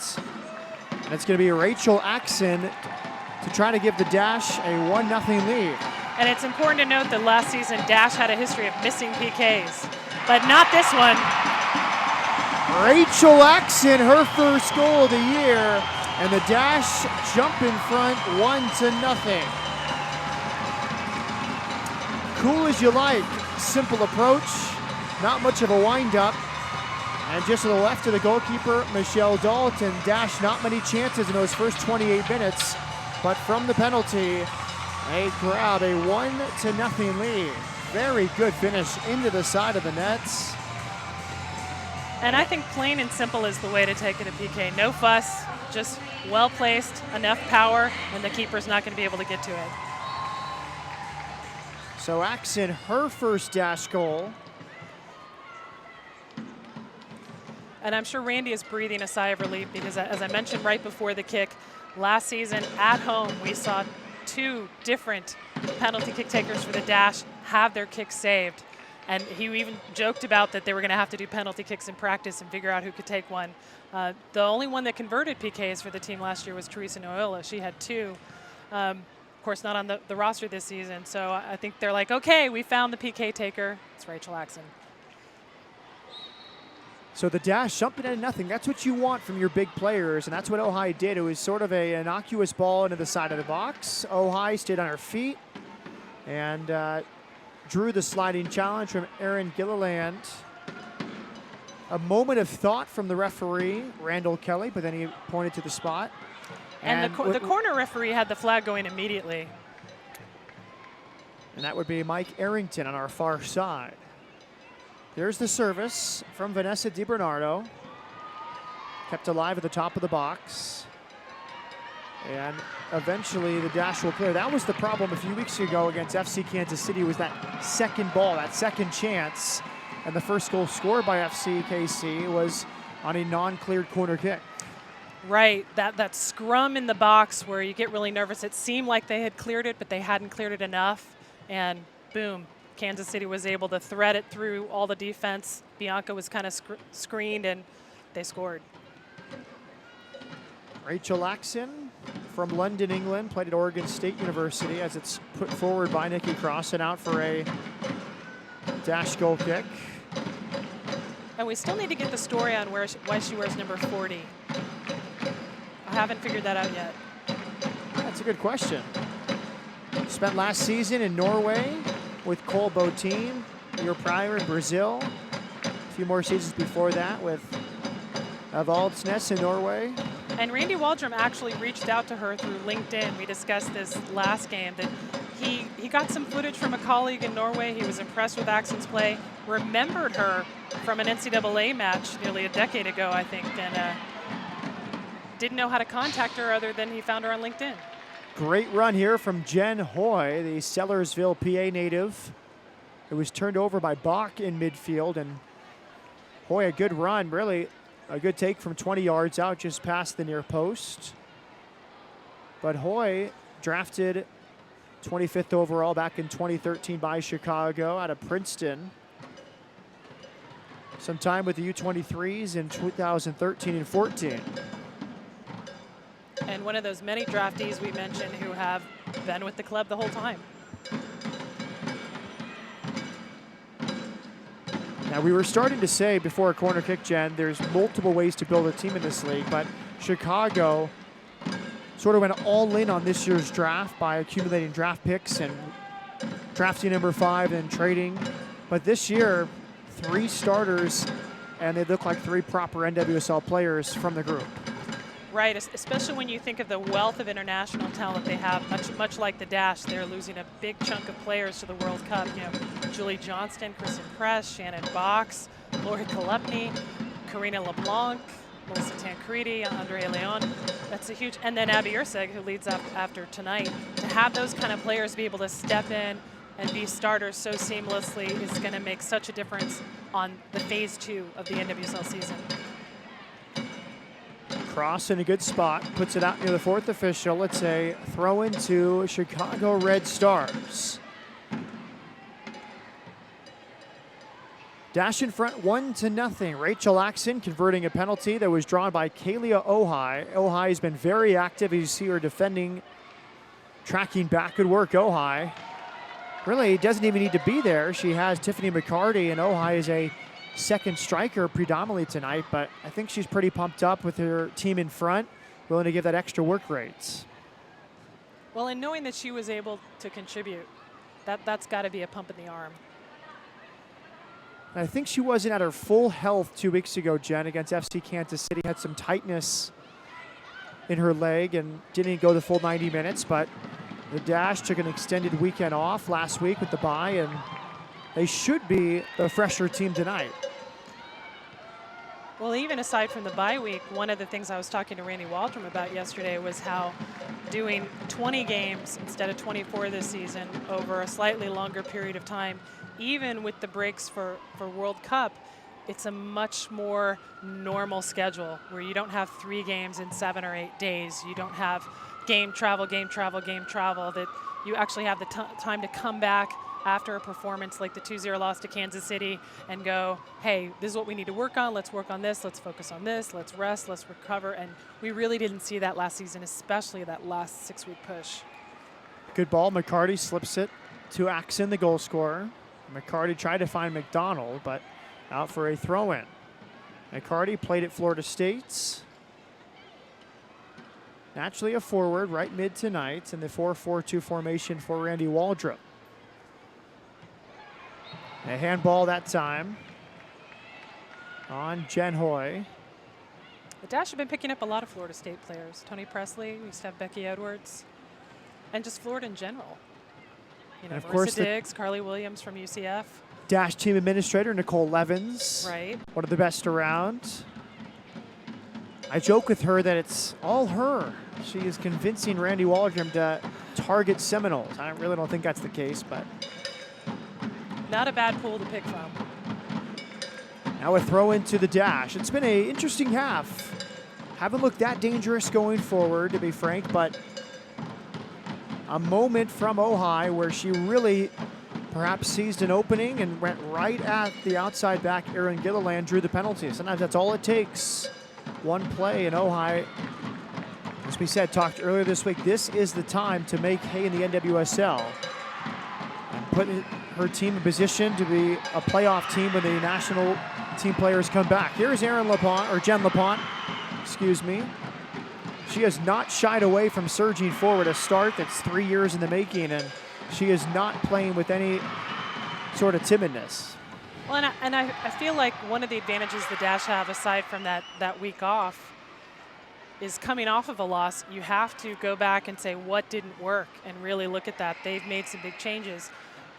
And it's going to be Rachel Axon to try to give the Dash a 1-0 lead. And it's important to note that last season, Dash had a history of missing PKs, but not this one. Rachel Axon, her first goal of the year, and the Dash jump in front 1-0. Cool as you like, simple approach, not much of a wind-up. And just to the left of the goalkeeper, Michelle Dalton. Dash not many chances in those first 28 minutes, but from the penalty, they grab a 1-0 lead. Very good finish into the side of the nets. And I think plain and simple is the way to take it at PK. No fuss, just well placed, enough power, and the keeper's not going to be able to get to it. So Axon, her first Dash goal. And I'm sure Randy is breathing a sigh of relief because, as I mentioned right before the kick, last season at home we saw 2 different penalty kick takers for the Dash have their kicks saved. And he even joked about that they were going to have to do penalty kicks in practice and figure out who could take one. The only one that converted PKs for the team last year was Teresa Noyola. She had 2. Of course, not on the roster this season. So I think they're like, okay, we found the PK taker. It's Rachel Axon. So the Dash jumping at nothing. That's what you want from your big players, and that's what Ojai did. It was sort of an innocuous ball into the side of the box. Ojai stayed on her feet and drew the sliding challenge from Erin Gilliland. A moment of thought from the referee, Randall Kelly, but then he pointed to the spot. And the corner referee had the flag going immediately. And that would be Mike Arrington on our far side. There's the service from Vanessa DiBernardo. Kept alive at the top of the box. And eventually the dash will clear. That was the problem a few weeks ago against FC Kansas City, was that second ball, that second chance. And the first goal scored by FCKC was on a non-cleared corner kick. Right, that scrum in the box where you get really nervous. It seemed like they had cleared it, but they hadn't cleared it enough. And boom, Kansas City was able to thread it through all the defense. Bianca was kind of screened, and they scored. Rachel Laxon from London, England, played at Oregon State University, as it's put forward by Nikki Cross and out for a dash goal kick. And we still need to get the story on why she wears number 40. I haven't figured that out yet. That's a good question. Spent last season in Norway with Cole Botein, the year prior in Brazil. A few more seasons before that with Valdsnes in Norway. And Randy Waldrum actually reached out to her through LinkedIn. We discussed this last game, that he got some footage from a colleague in Norway. He was impressed with Axon's play, remembered her from an NCAA match nearly a decade ago, I think, and didn't know how to contact her other than he found her on LinkedIn. Great run here from Jen Hoy, the Sellersville, PA native. It was turned over by Bach in midfield, and Hoy, a good run, really a good take from 20 yards out, just past the near post. But Hoy, drafted 25th overall back in 2013 by Chicago out of Princeton. Some time with the U23s in 2013 and 14. And one of those many draftees we mentioned who have been with the club the whole time. Now, we were starting to say before a corner kick, Jen, there's multiple ways to build a team in this league, but Chicago sort of went all in on this year's draft by accumulating draft picks and drafting number 5 and trading. But this year, 3 starters, and they look like 3 proper NWSL players from the group. Right, especially when you think of the wealth of international talent they have, much like the Dash. They're losing a big chunk of players to the World Cup. You know, Julie Johnston, Kristen Press, Shannon Box, Lori Kolupny, Karina LeBlanc, Melissa Tancredi, Andrea Leon. That's a huge, and then Abby Urseg, who leads up after tonight. To have those kind of players be able to step in and be starters so seamlessly is going to make such a difference on the phase 2 of the NWSL season. Cross in a good spot, puts it out near the 4th official. It's a throw into Chicago Red Stars. Dash in front 1-0. Rachel Axon converting a penalty that was drawn by Kalia Ohai. Ohai has been very active. You see her defending, tracking back. Good work, Ohai. Really doesn't even need to be there. She has Tiffany McCarty, and Ohai is a second striker predominantly tonight, but I think she's pretty pumped up with her team in front, willing to give that extra work rate. Well, and knowing that she was able to contribute, that's got to be a pump in the arm. I think she wasn't at her full health 2 weeks ago, Jen, against FC Kansas City. Had some tightness in her leg and didn't go the full 90 minutes, but the Dash took an extended weekend off last week with the bye, and they should be the fresher team tonight. Well, even aside from the bye week, one of the things I was talking to Randy Waldrum about yesterday was how doing 20 games instead of 24 this season over a slightly longer period of time, even with the breaks for World Cup, it's a much more normal schedule where you don't have 3 games in 7 or 8 days. You don't have game travel, that you actually have the time to come back after a performance like the 2-0 loss to Kansas City and go, hey, this is what we need to work on. Let's work on this. Let's focus on this. Let's rest. Let's recover. And we really didn't see that last season, especially that last 6-week push. Good ball. McCarty slips it to Axon, the goal scorer. McCarty tried to find McDonald, but out for a throw-in. McCarty played at Florida State. Naturally a forward, right mid tonight in the 4-4-2 formation for Randy Waldrum. A handball that time on Jen Hoy. The Dash have been picking up a lot of Florida State players. Tony Presley, we used to have Becky Edwards, and just Florida in general. You know, and of course, Diggs, Carly Williams from UCF. Dash team administrator Nicole Levins. Right. One of the best around. I joke with her that it's all her. She is convincing Randy Waldrum to target Seminoles. I really don't think that's the case, but. Not a bad pool to pick from. Now a throw into the dash. It's been an interesting half. Haven't looked that dangerous going forward, to be frank, but a moment from Ojai where she really perhaps seized an opening and went right at the outside back. Erin Gilliland drew the penalty. Sometimes that's all it takes. One play, and Ojai, as we said, talked earlier this week, this is the time to make hay in the NWSL and put her team in position to be a playoff team when the national team players come back. Here's Jen LaPont, excuse me. She has not shied away from surging forward, a start that's 3 years in the making, and she is not playing with any sort of timidness. Well, and I feel like one of the advantages the Dash have, aside from that week off, is coming off of a loss, you have to go back and say what didn't work and really look at that. They've made some big changes.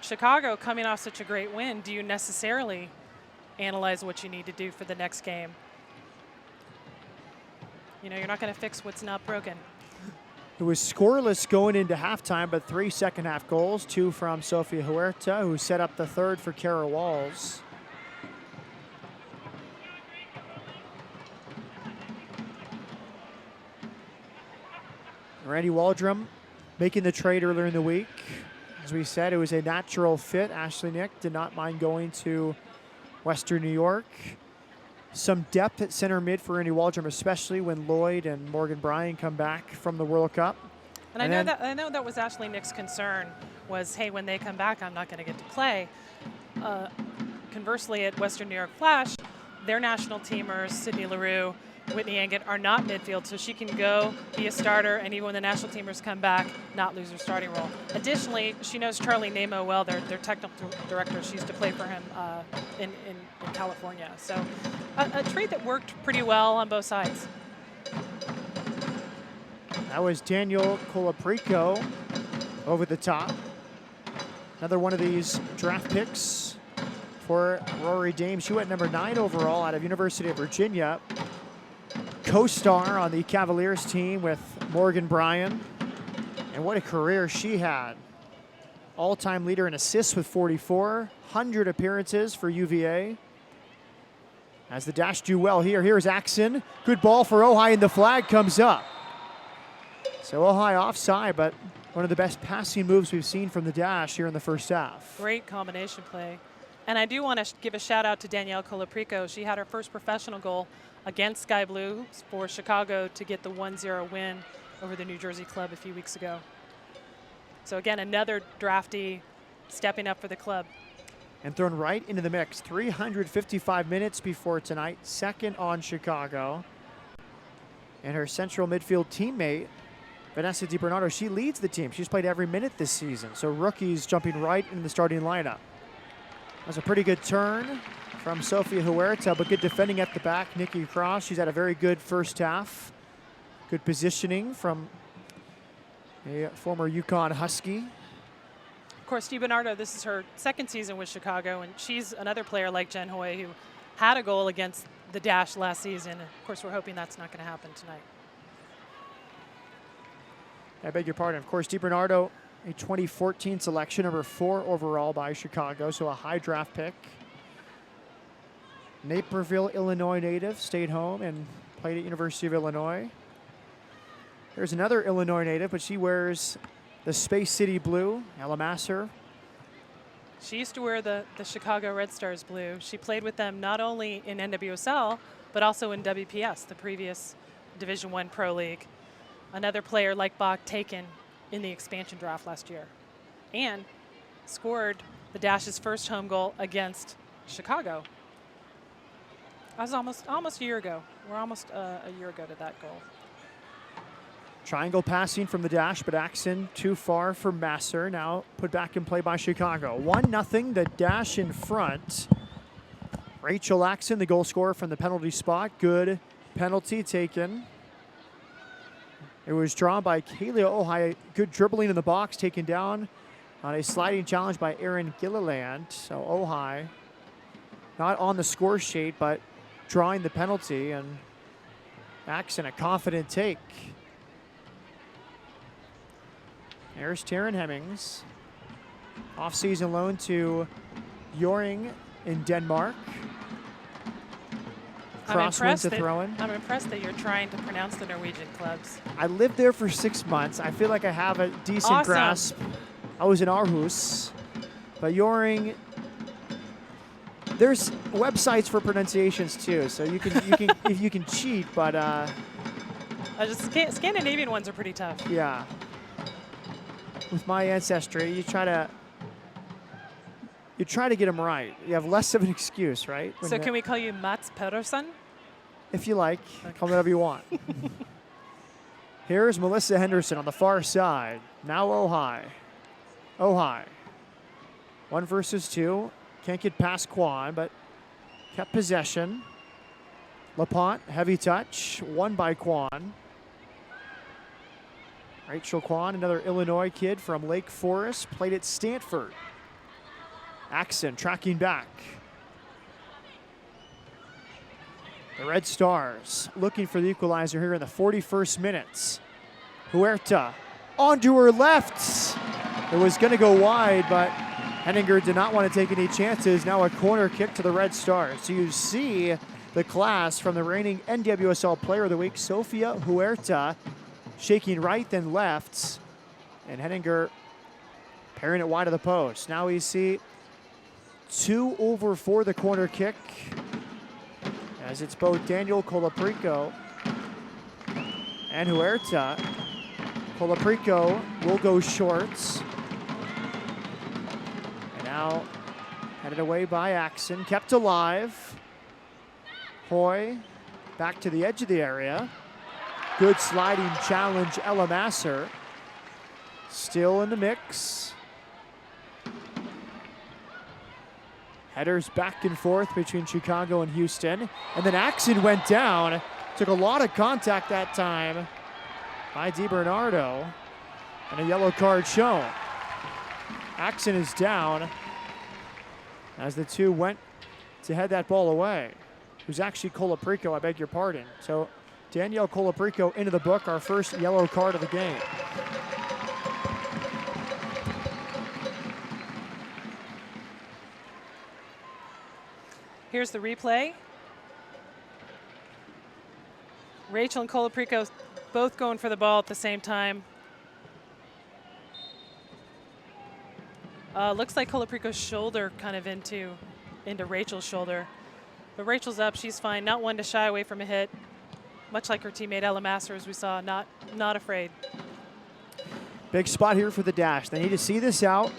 Chicago, coming off such a great win, do you necessarily analyze what you need to do for the next game? You know, you're not going to fix what's not broken. It was scoreless going into halftime, but 3 second-half goals, 2 from Sofia Huerta, who set up the third for Kara Walls. Randy Waldrum making the trade earlier in the week. As we said, it was a natural fit. Ashley Nick did not mind going to Western New York. Some depth at center mid for Randy Waldrum, especially when Lloyd and Morgan Bryan come back from the World Cup. And I know that was Ashley Nick's concern was, hey, when they come back, I'm not going to get to play. Conversely, at Western New York Flash, their national teamers, Sydney Leroux, Whitney Angot, are not midfield, so she can go be a starter, and even when the national teamers come back, not lose her starting role. Additionally, she knows Charlie Nemo well, their technical director. She used to play for him in California. So a trade that worked pretty well on both sides. That was Danielle Colaprico over the top. Another one of these draft picks for Rory Dame. She went number 9 overall out of University of Virginia. Co-star on the Cavaliers team with Morgan Bryan. And what a career she had. All-time leader in assists with 44, 100 appearances for UVA. As the Dash do well here. Here's Axon. Good ball for Ojai, and the flag comes up. So Ojai offside, but one of the best passing moves we've seen from the Dash here in the first half. Great combination play. And I do want to give a shout out to Danielle Colaprico. She had her first professional goal against Sky Blue for Chicago to get the 1-0 win over the New Jersey club a few weeks ago. So again, another draftee stepping up for the club. And thrown right into the mix. 355 minutes before tonight, second on Chicago. And her central midfield teammate, Vanessa DiBernardo, she leads the team. She's played every minute this season. So rookies jumping right into the starting lineup. That's a pretty good turn from Sofia Huerta, but good defending at the back. Nikki Cross, she's had a very good first half. Good positioning from a former UConn Husky. Of course, DiBernardo, this is her second season with Chicago, and she's another player like Jen Hoy who had a goal against the Dash last season. And of course, we're hoping that's not going to happen tonight. I beg your pardon. Of course, DiBernardo, a 2014 selection, number 4 overall by Chicago, so a high draft pick. Naperville, Illinois native, stayed home and played at University of Illinois. There's another Illinois native, but she wears the Space City blue, Ella Masser. She used to wear the Chicago Red Stars blue. She played with them not only in NWSL, but also in WPS, the previous Division I Pro League. Another player like Bach taken in the expansion draft last year. And scored the Dash's first home goal against Chicago. That was almost a year ago. We're almost a year ago to that goal. Triangle passing from the Dash, but Axon too far for Masser. Now put back in play by Chicago. 1-0, the Dash in front. Rachel Axon, the goal scorer from the penalty spot. Good penalty taken. It was drawn by Kayla Ojai. Good dribbling in the box, taken down on a sliding challenge by Erin Gilliland. So Ojai not on the score sheet, but drawing the penalty, and Axon, a confident take. There's Taryn Hemmings. Off-season loan to Joring in Denmark. Crosswinds to throw in. I'm impressed that you're trying to pronounce the Norwegian clubs. I lived there for 6 months. I feel like I have a decent Awesome. grasp. I was in Aarhus, but Joring. There's websites for pronunciations too, so you can if you can cheat, but Scandinavian ones are pretty tough. yeah. With my ancestry, you try to get them right. You have less of an excuse, right? So can we call you Mats Pedersen? If you like, call me whatever you want. Here's Melissa Henderson on the far side. Now Ojai. 1 versus 2. Can't get past Kwan, but kept possession. LaPont, heavy touch. Won by Kwan. Rachel Kwan, another Illinois kid from Lake Forest, played at Stanford. Axon tracking back. The Red Stars looking for the equalizer here in the 41st minutes. Huerta onto her left. It was going to go wide, but Henninger did not want to take any chances. Now a corner kick to the Red Stars. So you see the class from the reigning NWSL Player of the Week, Sofia Huerta, shaking right then left. And Henninger pairing it wide of the post. Now we see 2 over for the corner kick, as it's both Daniel Colaprico and Huerta. Colaprico will go short. And now headed away by Axon, kept alive. Hoy back to the edge of the area. Good sliding challenge, Ella Masser. Still in the mix. Headers back and forth between Chicago and Houston. And then Axon went down. Took a lot of contact that time by DiBernardo. And a yellow card shown. Axon is down as the two went to head that ball away. It was actually Colaprico, I beg your pardon. So Danielle Colaprico into the book, our first yellow card of the game. Here's the replay. Rachel and Colaprico both going for the ball at the same time. Looks like Colaprico's shoulder kind of into Rachel's shoulder. But Rachel's up, she's fine. Not one to shy away from a hit. Much like her teammate Ella Masser, as we saw, not afraid. Big spot here for the Dash. They need to see this out,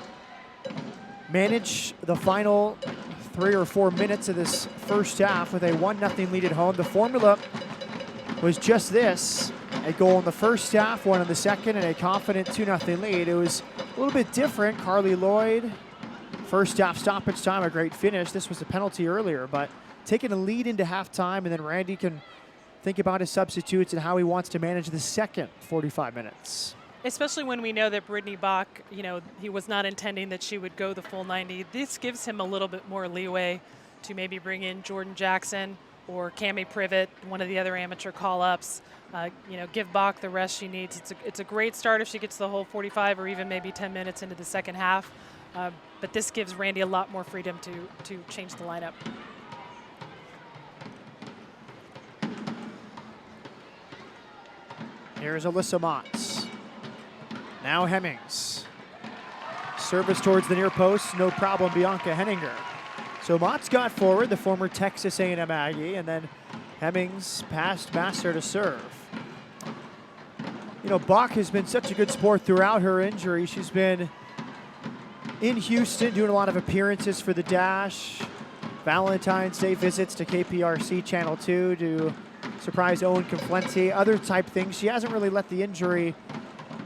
manage the final 3 or 4 minutes of this first half with a 1-0 lead at home. The formula was just this: a goal in the first half, one in the second, and a confident 2-0 lead. It was a little bit different. Carly Lloyd, first half stoppage time, a great finish. This was a penalty earlier, but taking a lead into halftime, and then Randy can think about his substitutes and how he wants to manage the second 45 minutes. Especially when we know that Brittany Bach, he was not intending that she would go the full 90. This gives him a little bit more leeway to maybe bring in Jordan Jackson or Cammie Privet, one of the other amateur call-ups. Give Bach the rest she needs. It's a great start if she gets the whole 45 or even maybe 10 minutes into the second half. But this gives Randy a lot more freedom to change the lineup. Here's Alyssa Motts. Now Hemmings. Service towards the near post, no problem, Bianca Henninger. So Motts got forward, the former Texas A&M Aggie, and then Hemmings passed Masser to serve. Bach has been such a good sport throughout her injury. She's been in Houston doing a lot of appearances for the Dash, Valentine's Day visits to KPRC Channel 2 to surprise Owen Conflenti, other type things. She hasn't really let the injury,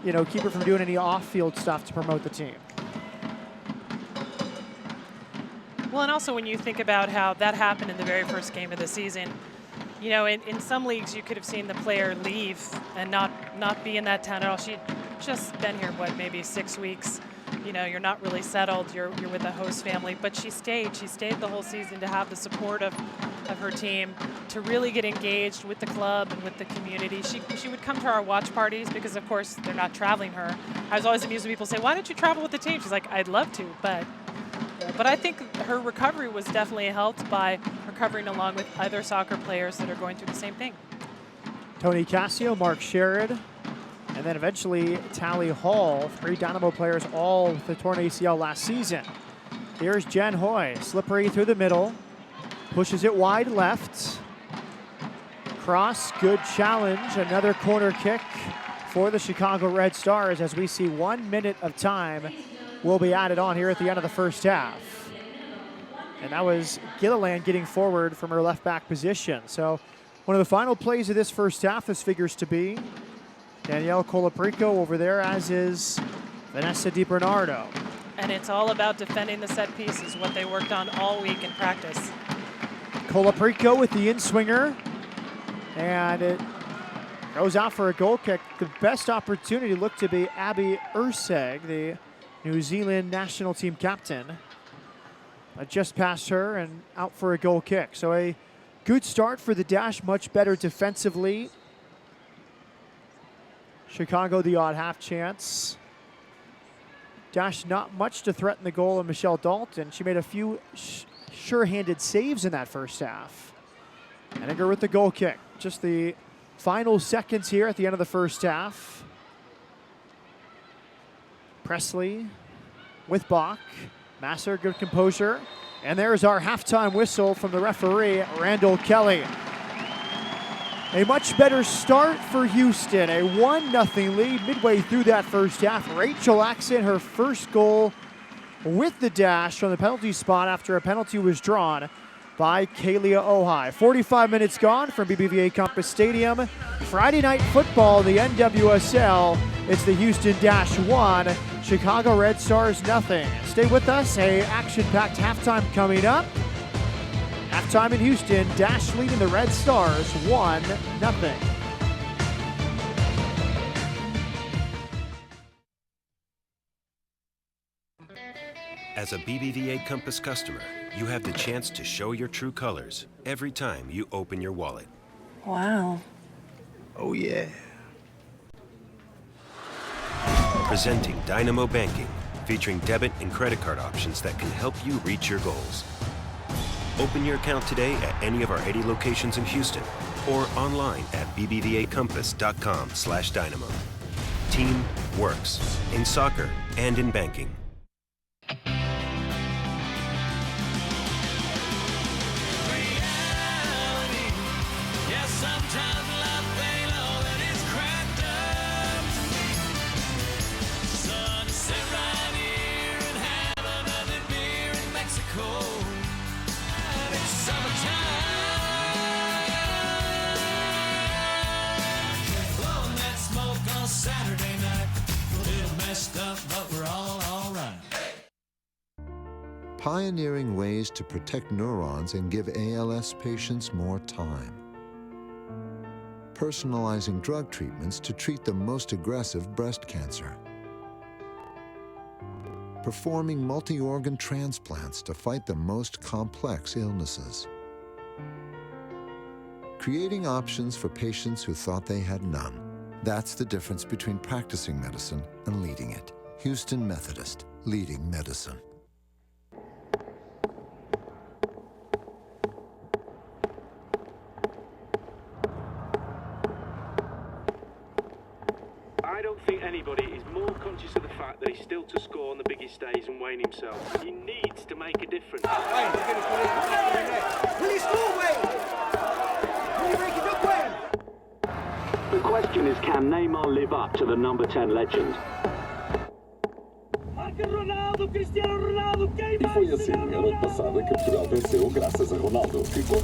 keep her from doing any off-field stuff to promote the team. Well, and also when you think about how that happened in the very first game of the season, in some leagues you could have seen the player leave and not be in that town at all. She'd just been here, maybe 6 weeks. You're not really settled. You're with a host family, but she stayed. She stayed the whole season to have the support of of her team to really get engaged with the club and with the community. She would come to our watch parties because, of course, they're not traveling her. I was always amused when people say, why don't you travel with the team? She's like, I'd love to, but I think her recovery was definitely helped by recovering along with other soccer players that are going through the same thing. Tony Cassio, Mark Sherrod, and then eventually Tally Hall, 3 Dynamo players, all with the torn ACL last season. Here's Jen Hoy, slippery through the middle, pushes it wide left. Cross, good challenge, another corner kick for the Chicago Red Stars as we see 1 minute of time will be added on here at the end of the first half. And that was Gilliland getting forward from her left back position. So one of the final plays of this first half, this figures to be Danielle Colaprico over there, as is Vanessa DiBernardo. And it's all about defending the set pieces, what they worked on all week in practice. Colaprico with the in-swinger, and it goes out for a goal kick. The best opportunity looked to be Abby Urseg, the New Zealand national team captain. Just past her and out for a goal kick. So a good start for the Dash, much better defensively. Chicago the odd half chance. Dash not much to threaten the goal of Michelle Dalton. She made a few sure-handed saves in that first half. Henniger with the goal kick. Just the final seconds here at the end of the first half. Presley with Bach. Masser, good composure. And there's our halftime whistle from the referee, Randall Kelly. A much better start for Houston. A 1-0 lead midway through that first half. Rachel Axon, her first goal with the Dash from the penalty spot after a penalty was drawn by Kalia Ojai. 45 minutes gone from BBVA Compass Stadium. Friday night football, the NWSL. It's the Houston Dash 1, Chicago Red Stars nothing. Stay with us, a action-packed halftime coming up. Halftime in Houston, Dash leading the Red Stars 1-0. As a BBVA Compass customer, you have the chance to show your true colors every time you open your wallet. Wow. Oh yeah. Presenting Dynamo Banking, featuring debit and credit card options that can help you reach your goals. Open your account today at any of our 80 locations in Houston or online at bbvacompass.com/dynamo. Team works in soccer and in banking. Saturday night, a little messed up, but we're all right. Pioneering ways to protect neurons and give ALS patients more time. Personalizing drug treatments to treat the most aggressive breast cancer. Performing multi-organ transplants to fight the most complex illnesses. Creating options for patients who thought they had none. That's the difference between practicing medicine and leading it. Houston Methodist, leading medicine. I don't think anybody is more conscious of the fact that he's still to score on the biggest stage and Wayne himself. He needs to make a difference. Please go, Wayne! Will you make it up, Wayne? The question is, can Neymar live up to the number 10 legend? E foi assim, ano passado, que Portugal venceu graças a Ronaldo. Ficou...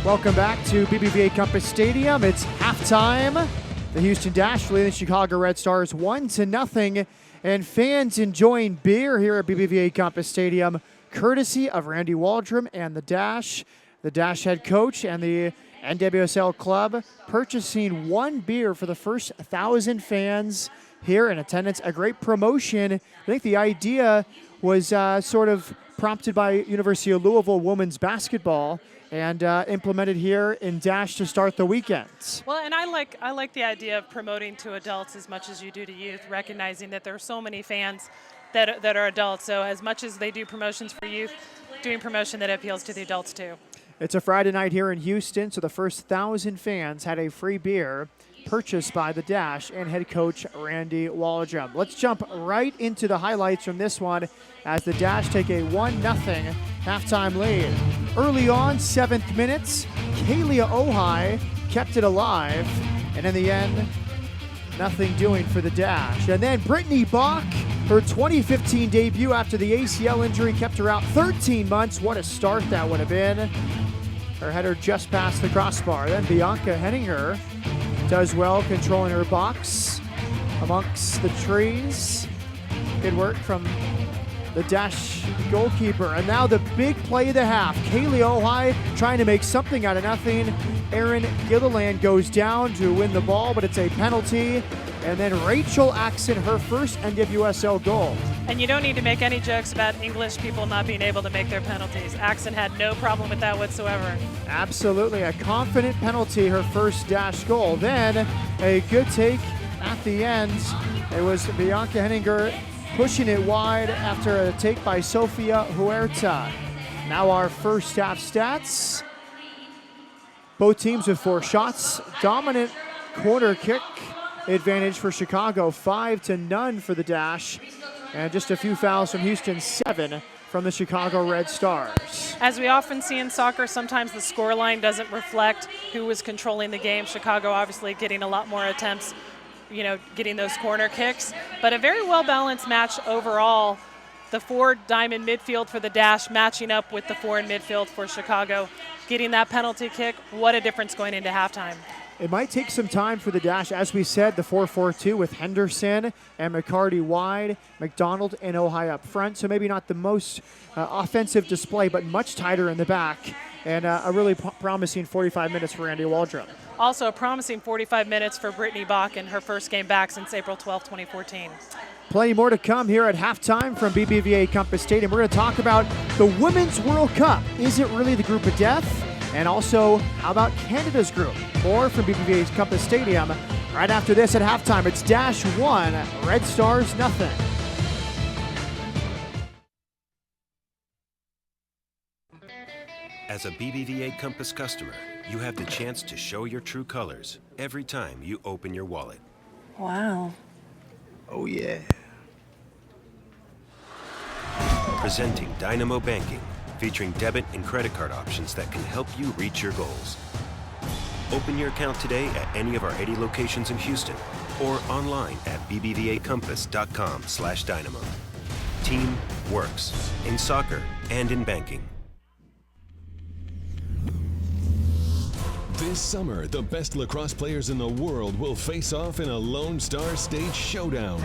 Welcome back to BBVA Compass Stadium. It's halftime. The Houston Dash leading the Chicago Red Stars 1-0, and fans enjoying beer here at BBVA Compass Stadium, courtesy of Randy Waldrum and the Dash head coach and the NWSL club purchasing one beer for the first 1,000 fans here in attendance. A great promotion. I think the idea was sort of prompted by University of Louisville women's basketball and implemented here in Dash to start the weekends. Well, and I like the idea of promoting to adults as much as you do to youth, recognizing that there are so many fans that are adults. So as much as they do promotions for youth, doing promotion that appeals to the adults too. It's a Friday night here in Houston, so the first 1,000 fans had a free beer purchased by the Dash and head coach Randy Waldrum. Let's jump right into the highlights from this one as the Dash take a 1-0 halftime lead. Early on, 7th minutes, Kalia Ohai kept it alive, and in the end, nothing doing for the Dash. And then Brittany Bach, her 2015 debut after the ACL injury kept her out 13 months. What a start that would have been. Her header just past the crossbar. Then Bianca Henninger does well, controlling her box amongst the trees. Good work from the Dash goalkeeper. And now the big play of the half. Kaylee Ohai trying to make something out of nothing. Erin Gilliland goes down to win the ball, but it's a penalty. And then Rachel Axon, her first NWSL goal. And you don't need to make any jokes about English people not being able to make their penalties. Axon had no problem with that whatsoever. Absolutely, a confident penalty, her first Dash goal. Then a good take at the end. It was Bianca Henninger pushing it wide after a take by Sofia Huerta. Now our first half stats. Both teams with 4 shots. Dominant corner kick advantage for Chicago, 5-0 for the Dash. And just a few fouls from Houston, 7 from the Chicago Red Stars. As we often see in soccer, sometimes the scoreline doesn't reflect who was controlling the game. Chicago obviously getting a lot more attempts, getting those corner kicks. But a very well-balanced match overall. The 4 diamond midfield for the Dash matching up with the 4 in midfield for Chicago. Getting that penalty kick, what a difference going into halftime. It might take some time for the Dash. As we said, the 4-4-2 with Henderson and McCarty wide, McDonald and Ohai up front. So maybe not the most offensive display, but much tighter in the back. And a really promising 45 minutes for Randy Waldrum. Also a promising 45 minutes for Brittany Bach in her first game back since April 12, 2014. Plenty more to come here at halftime from BBVA Compass Stadium. We're going to talk about the Women's World Cup. Is it really the group of death? And also, how about Canada's group? More from BBVA's Compass Stadium. Right after this at halftime, it's Dash 1, Red Stars nothing. As a BBVA Compass customer, you have the chance to show your true colors every time you open your wallet. Wow. Oh, yeah. Presenting Dynamo Banking, featuring debit and credit card options that can help you reach your goals. Open your account today at any of our 80 locations in Houston or online at bbvacompass.com/dynamo. Team works in soccer and in banking. This summer, the best lacrosse players in the world will face off in a Lone Star State showdown.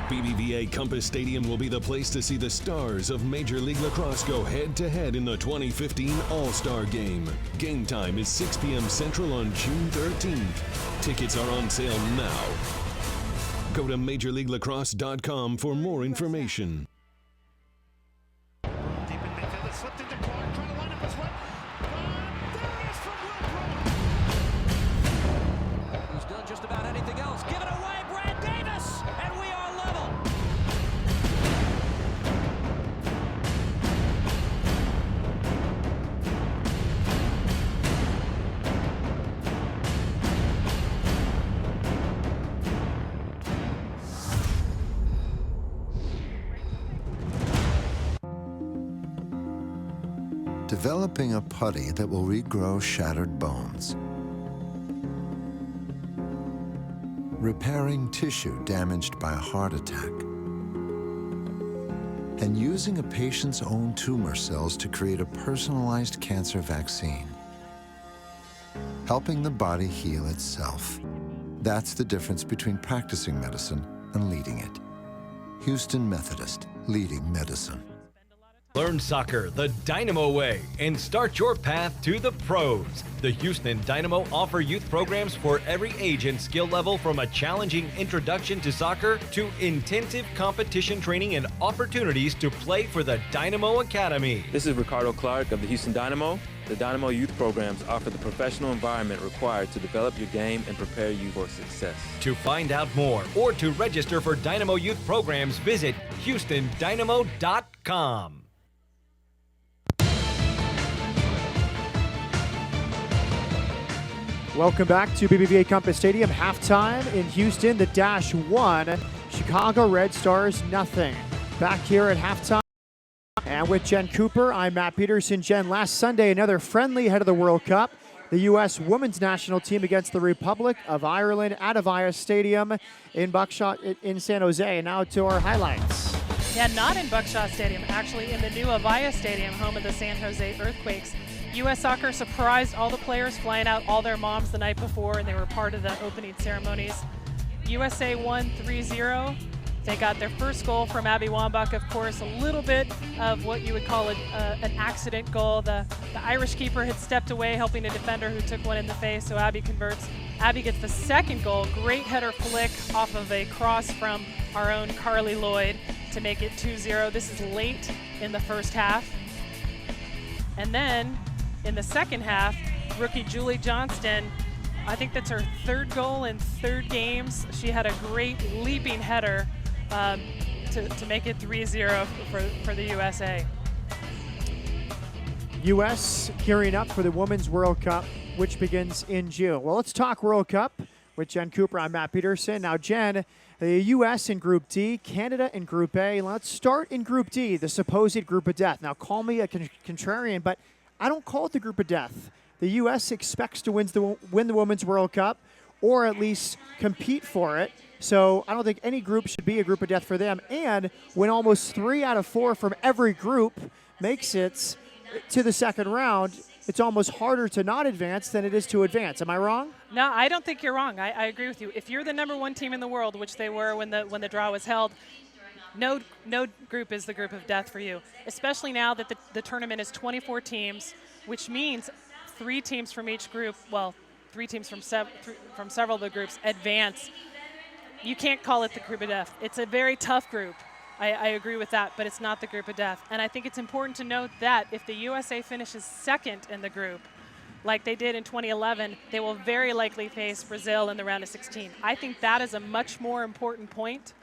BBVA Compass Stadium will be the place to see the stars of Major League Lacrosse go head-to-head in the 2015 All-Star Game. Game time is 6 p.m. Central on June 13th. Tickets are on sale now. Go to MajorLeagueLacrosse.com for more information. He's done just about anything else. Give it away, Brad Davis, and we are level. Developing a putty that will regrow shattered bones. Repairing tissue damaged by a heart attack. and using a patient's own tumor cells to create a personalized cancer vaccine, helping the body heal itself. That's the difference between practicing medicine and leading it. Houston Methodist, leading medicine. Learn soccer the Dynamo way and start your path to the pros. The Houston Dynamo offer youth programs for every age and skill level, from a challenging introduction to soccer to intensive competition training and opportunities to play for the Dynamo Academy. This is Ricardo Clark of the Houston Dynamo. The Dynamo youth programs offer the professional environment required to develop your game and prepare you for success. To find out more or to register for Dynamo youth programs, visit HoustonDynamo.com. Welcome back to BBVA Compass Stadium. Halftime in Houston, the Dash 1, Chicago Red Stars nothing. Back here at halftime, and with Jen Cooper, I'm Matt Peterson. Jen, last Sunday, another friendly ahead of the World Cup. The U.S. women's national team against the Republic of Ireland at Avaya Stadium in Buckshot in San Jose. And now to our highlights. Yeah, not in Buckshot Stadium, actually in the new Avaya Stadium, home of the San Jose Earthquakes. U.S. Soccer surprised all the players, flying out all their moms the night before, and they were part of the opening ceremonies. USA won 3-0. They got their first goal from Abby Wambach, of course, a little bit of what you would call an accident goal. The Irish keeper had stepped away, helping a defender who took one in the face, so Abby converts. Abby gets the second goal, great header flick off of a cross from our own Carly Lloyd to make it 2-0. This is late in the first half. And then in the second half, rookie Julie Johnston, I think that's her third goal in 3 games. She had a great leaping header to make it 3-0 for the USA. U.S. gearing up for the Women's World Cup, which begins in June. Well, let's talk World Cup with Jen Cooper. I'm Matt Peterson. Now, Jen, the U.S. in Group D, Canada in Group A. Let's start in Group D, the supposed group of death. Now, call me a contrarian, but I don't call it the group of death. The U.S. expects to win the Women's World Cup, or at least compete for it. So I don't think any group should be a group of death for them. And when almost 3 out of 4 from every group makes it to the second round, it's almost harder to not advance than it is to advance. Am I wrong? No, I don't think you're wrong. I agree with you. If you're the #1 team in the world, which they were when the draw was held, no group is the group of death for you, especially now that the tournament is 24 teams, which means 3 teams from each group, well, 3 teams from several of the groups advance. You can't call it the group of death. It's a very tough group. I agree with that, but it's not the group of death. And I think it's important to note that if the USA finishes second in the group, like they did in 2011, they will very likely face Brazil in the round of 16. I think that is a much more important point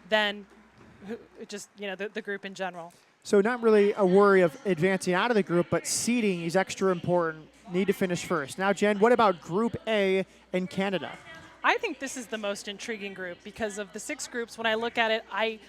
than just the group in general. So not really a worry of advancing out of the group, but seeding is extra important. Need to finish first. Now, Jen, what about Group A in Canada? I think this is the most intriguing group because of the 6 groups. When I look at it, I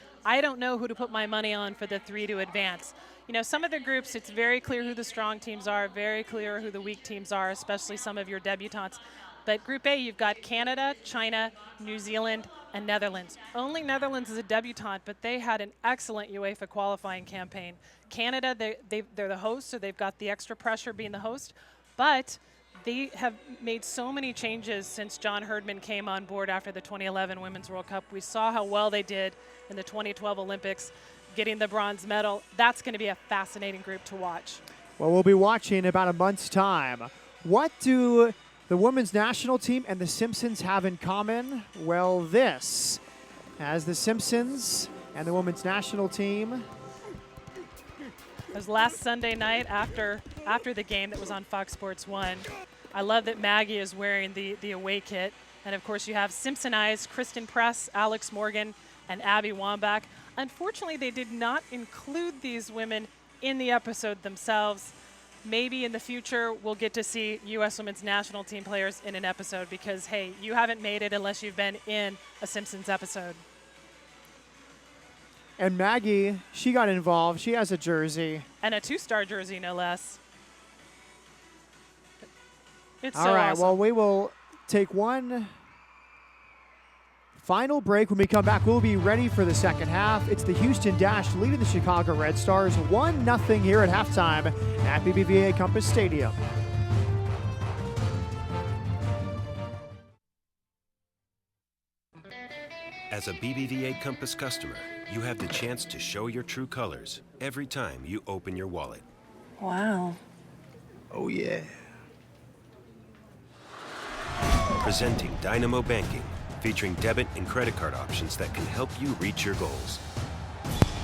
don't know who to put my money on for the 3 to advance. Some of the groups, it's very clear who the strong teams are, very clear who the weak teams are, especially some of your debutantes. But Group A, you've got Canada, China, New Zealand, and Netherlands. Only Netherlands is a debutante, but they had an excellent UEFA qualifying campaign. Canada, they're the host, so they've got the extra pressure being the host. But they have made so many changes since John Herdman came on board after the 2011 Women's World Cup. We saw how well they did in the 2012 Olympics, getting the bronze medal. That's going to be a fascinating group to watch. Well, we'll be watching in about a month's time. What do the women's national team and the Simpsons have in common? Well, this. As the Simpsons and the women's national team. It was last Sunday night after the game that was on Fox Sports 1. I love that Maggie is wearing the away kit. And, of course, you have Simpsonized Kristen Press, Alex Morgan, and Abby Wambach. Unfortunately, they did not include these women in the episode themselves. Maybe in the future we'll get to see U.S. women's national team players in an episode because, hey, you haven't made it unless you've been in a Simpsons episode. And Maggie, she got involved. She has a jersey. And a 2-star jersey, no less. It's All so right, awesome. well, we will take one Final break. When we come back, we'll be ready for the second half. It's the Houston Dash leading the Chicago Red Stars 1-0 here at halftime at BBVA Compass Stadium. As a BBVA Compass customer, you have the chance to show your true colors every time you open your wallet. Wow. Oh, yeah. Presenting Dynamo Banking, featuring debit and credit card options that can help you reach your goals.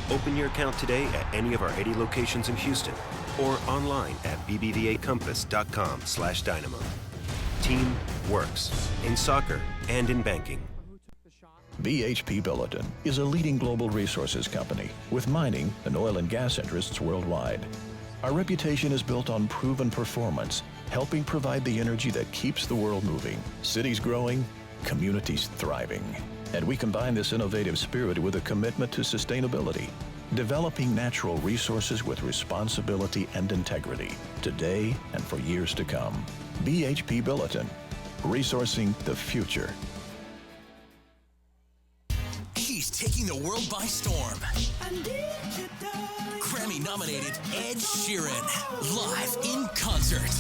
Open your account today at any of our 80 locations in Houston or online at bbvacompass.com/dynamo. Team works in soccer and in banking. BHP Billiton is a leading global resources company with mining and oil and gas interests worldwide. Our reputation is built on proven performance, helping provide the energy that keeps the world moving, cities growing, communities thriving. And we combine this innovative spirit with a commitment to sustainability, developing natural resources with responsibility and integrity, today and for years to come. BHP Billiton, resourcing the future. He's taking the world by storm. Grammy-nominated Ed Sheeran, live in concert.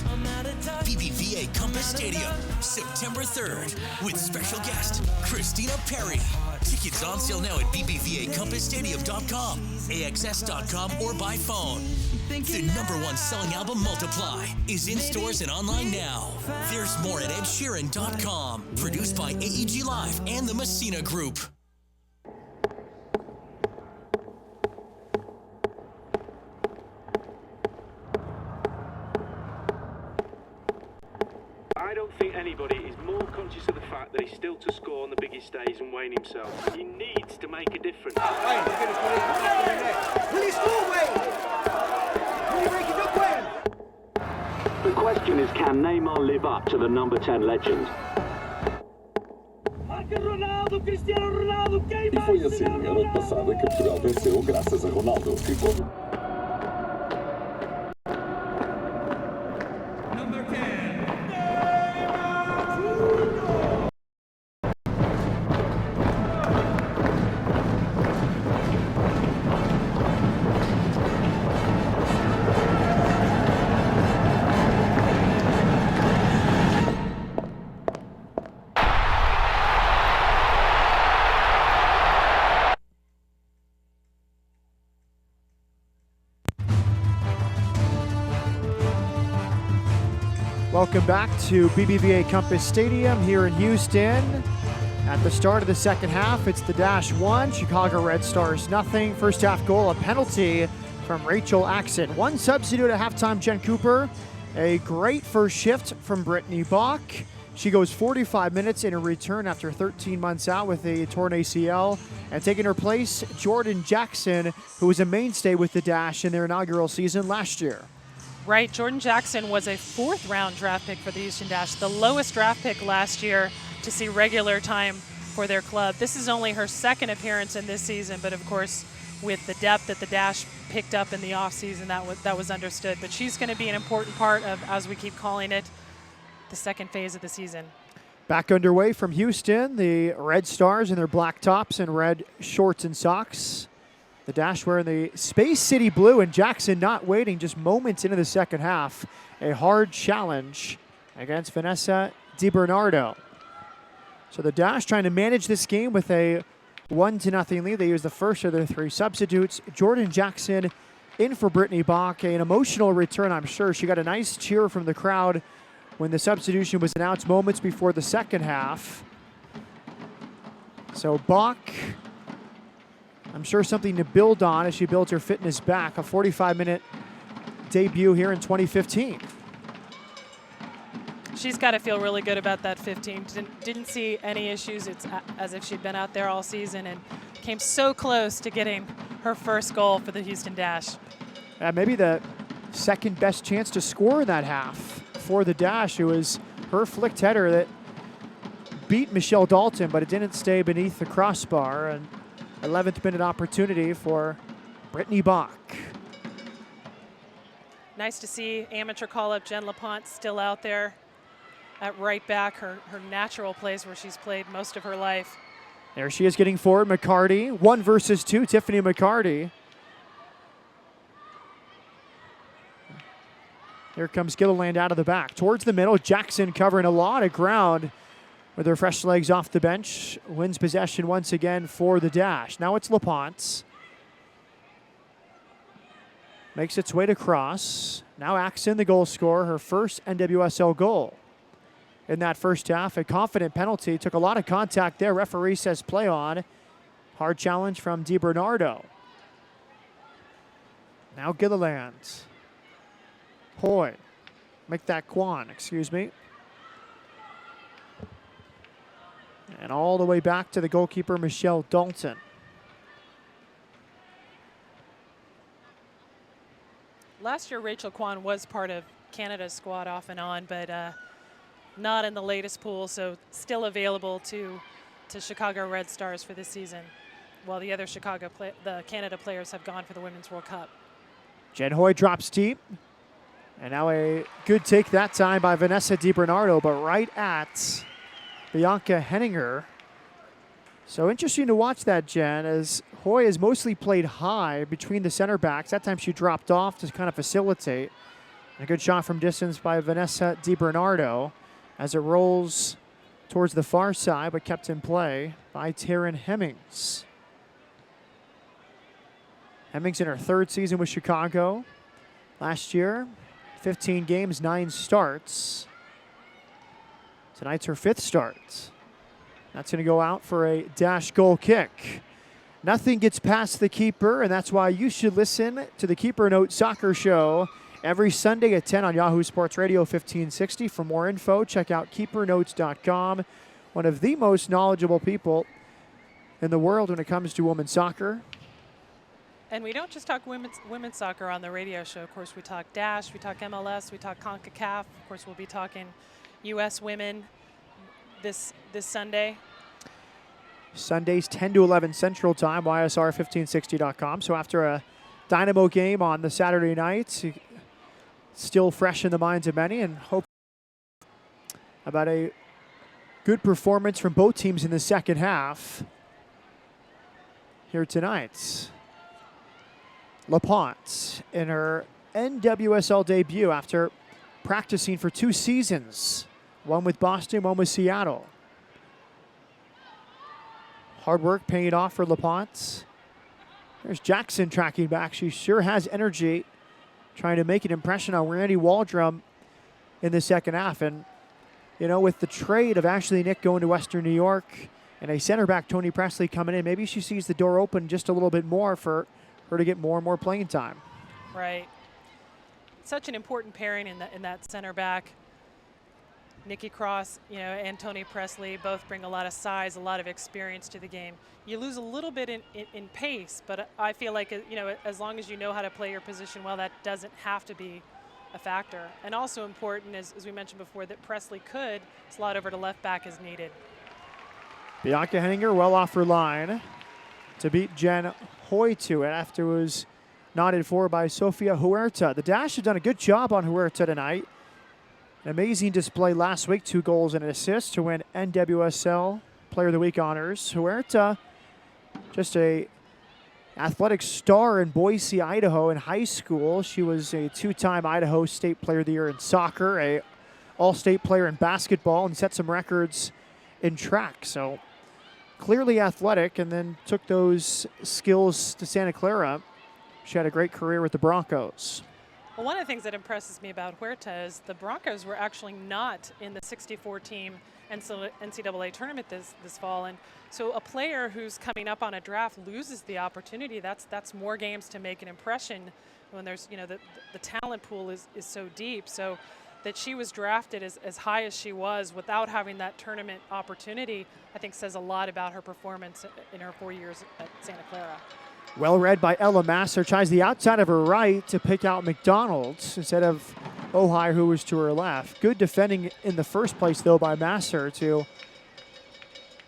BBVA Compass Stadium, September 3rd, with special guest Christina Perri. Tickets on sale now at bbvacompassstadium.com, axs.com, or by phone. The #1 selling album, Multiply, is in stores and online now. There's more at edsheeran.com. Produced by AEG Live and the Messina Group. I don't think anybody is more conscious of the fact that he's still to score on the biggest stage and Wayne himself. He needs to make a difference. The question is, can Neymar live up to the number 10 legend? E foi assim, a noite passada, que Portugal venceu graças a Ronaldo. Ficou... Welcome back to BBVA Compass Stadium here in Houston. At the start of the second half, it's the Dash 1, Chicago Red Stars 0. First half goal, a penalty from Rachel Axon. One substitute at halftime, Jen Cooper. A great first shift from Brittany Bach. She goes 45 minutes in a return after 13 months out with a torn ACL. And taking her place, Jordan Jackson, who was a mainstay with the Dash in their inaugural season last year. Right, Jordan Jackson was a 4th-round draft pick for the Houston Dash, the lowest draft pick last year to see regular time for their club. This is only her 2nd appearance in this season, but of course, with the depth that the Dash picked up in the offseason, that was understood. But she's going to be an important part of, as we keep calling it, the second phase of the season. Back underway from Houston, the Red Stars in their black tops and red shorts and socks. The Dash wearing the Space City blue, and Jackson not waiting just moments into the second half. A hard challenge against Vanessa DiBernardo. So the Dash trying to manage this game with a 1-0 lead. They use the first of their 3 substitutes. Jordan Jackson in for Brittany Bach. An emotional return, I'm sure. She got a nice cheer from the crowd when the substitution was announced moments before the second half. So Bach, I'm sure something to build on as she builds her fitness back. A 45-minute debut here in 2015. She's got to feel really good about that 15. Didn't see any issues. It's as if she'd been out there all season and came so close to getting her first goal for the Houston Dash. Maybe the second best chance to score in that half for the Dash. It was her flicked header that beat Michelle Dalton, but it didn't stay beneath the crossbar. An 11th minute opportunity for Brittany Bach. Nice to see amateur call-up Jen LaPont still out there at right back, her natural place where she's played most of her life. There she is getting forward, McCarty. 1 versus 2, Tiffany McCarty. Here comes Gilliland out of the back. Towards the middle, Jackson covering a lot of ground with her fresh legs off the bench. Wins possession once again for the Dash. Now it's LaPonte. Makes its way to cross. Now Axon, the goal scorer, her first NWSL goal in that first half. A confident penalty. Took a lot of contact there. Referee says play on. Hard challenge from DiBernardo. Now Gilliland. Hoy. Make that Kwan, excuse me. And all the way back to the goalkeeper, Michelle Dalton. Last year, Rachel Kwan was part of Canada's squad off and on, but not in the latest pool, so still available to Chicago Red Stars for this season, while the other the Canada players have gone for the Women's World Cup. Jen Hoy drops deep. And now a good take that time by Vanessa DiBernardo, but right at Bianca Henninger. So interesting to watch that, Jen, as Hoy has mostly played high between the center backs. That time she dropped off to kind of facilitate. And a good shot from distance by Vanessa DiBernardo as it rolls towards the far side, but kept in play by Taryn Hemmings. Hemmings in her 3rd season with Chicago. Last year, 15 games, 9 starts. Tonight's her 5th start. That's going to go out for a Dash goal kick. Nothing gets past the keeper, and that's why you should listen to the Keeper Note Soccer Show every Sunday at 10 on Yahoo Sports Radio 1560. For more info, check out keepernotes.com. One of the most knowledgeable people in the world when it comes to women's soccer. And we don't just talk women's soccer on the radio show. Of course, we talk Dash, we talk MLS, we talk CONCACAF. Of course, we'll be talking U.S. women this Sunday. Sundays 10 to 11 Central Time, YSR1560.com. So after a Dynamo game on the Saturday night, still fresh in the minds of many, and hope about a good performance from both teams in the second half here tonight. LaPonte in her NWSL debut after practicing for 2 seasons. One with Boston, one with Seattle. Hard work paying off for LaPonte. There's Jackson tracking back. She sure has energy, trying to make an impression on Randy Waldrum in the second half. And, you know, with the trade of Ashley Nick going to Western New York and a center back, Tony Presley, coming in, maybe she sees the door open just a little bit more for her to get more and more playing time. Right. Such an important pairing in that center back. Nikki Cross, you know, and Tony Presley both bring a lot of size, a lot of experience to the game. You lose a little bit in pace, but I feel like, you know, as long as you know how to play your position well, that doesn't have to be a factor. And also important, as we mentioned before, that Presley could slide over to left back as needed. Bianca Henninger well off her line to beat Jen Hoy to it after it was nodded for by Sofia Huerta. The Dash have done a good job on Huerta tonight. An amazing display last week, 2 goals and an assist to win NWSL Player of the Week honors. Huerta, just a athletic star in Boise, Idaho in high school. She was a 2-time Idaho State Player of the Year in soccer, a All-State player in basketball, and set some records in track. So clearly athletic, and then took those skills to Santa Clara. She had a great career with the Broncos. Well, one of the things that impresses me about Huerta is the Broncos were actually not in the 64-team NCAA tournament this fall, and so a player who's coming up on a draft loses the opportunity. That's more games to make an impression when there's, you know, the talent pool is so deep. So that she was drafted as high as she was without having that tournament opportunity, I think says a lot about her performance in her 4 years at Santa Clara. Well read by Ella Masser. Tries the outside of her right to pick out McDonald's instead of Ohio, who was to her left. Good defending in the first place, though, by Masser to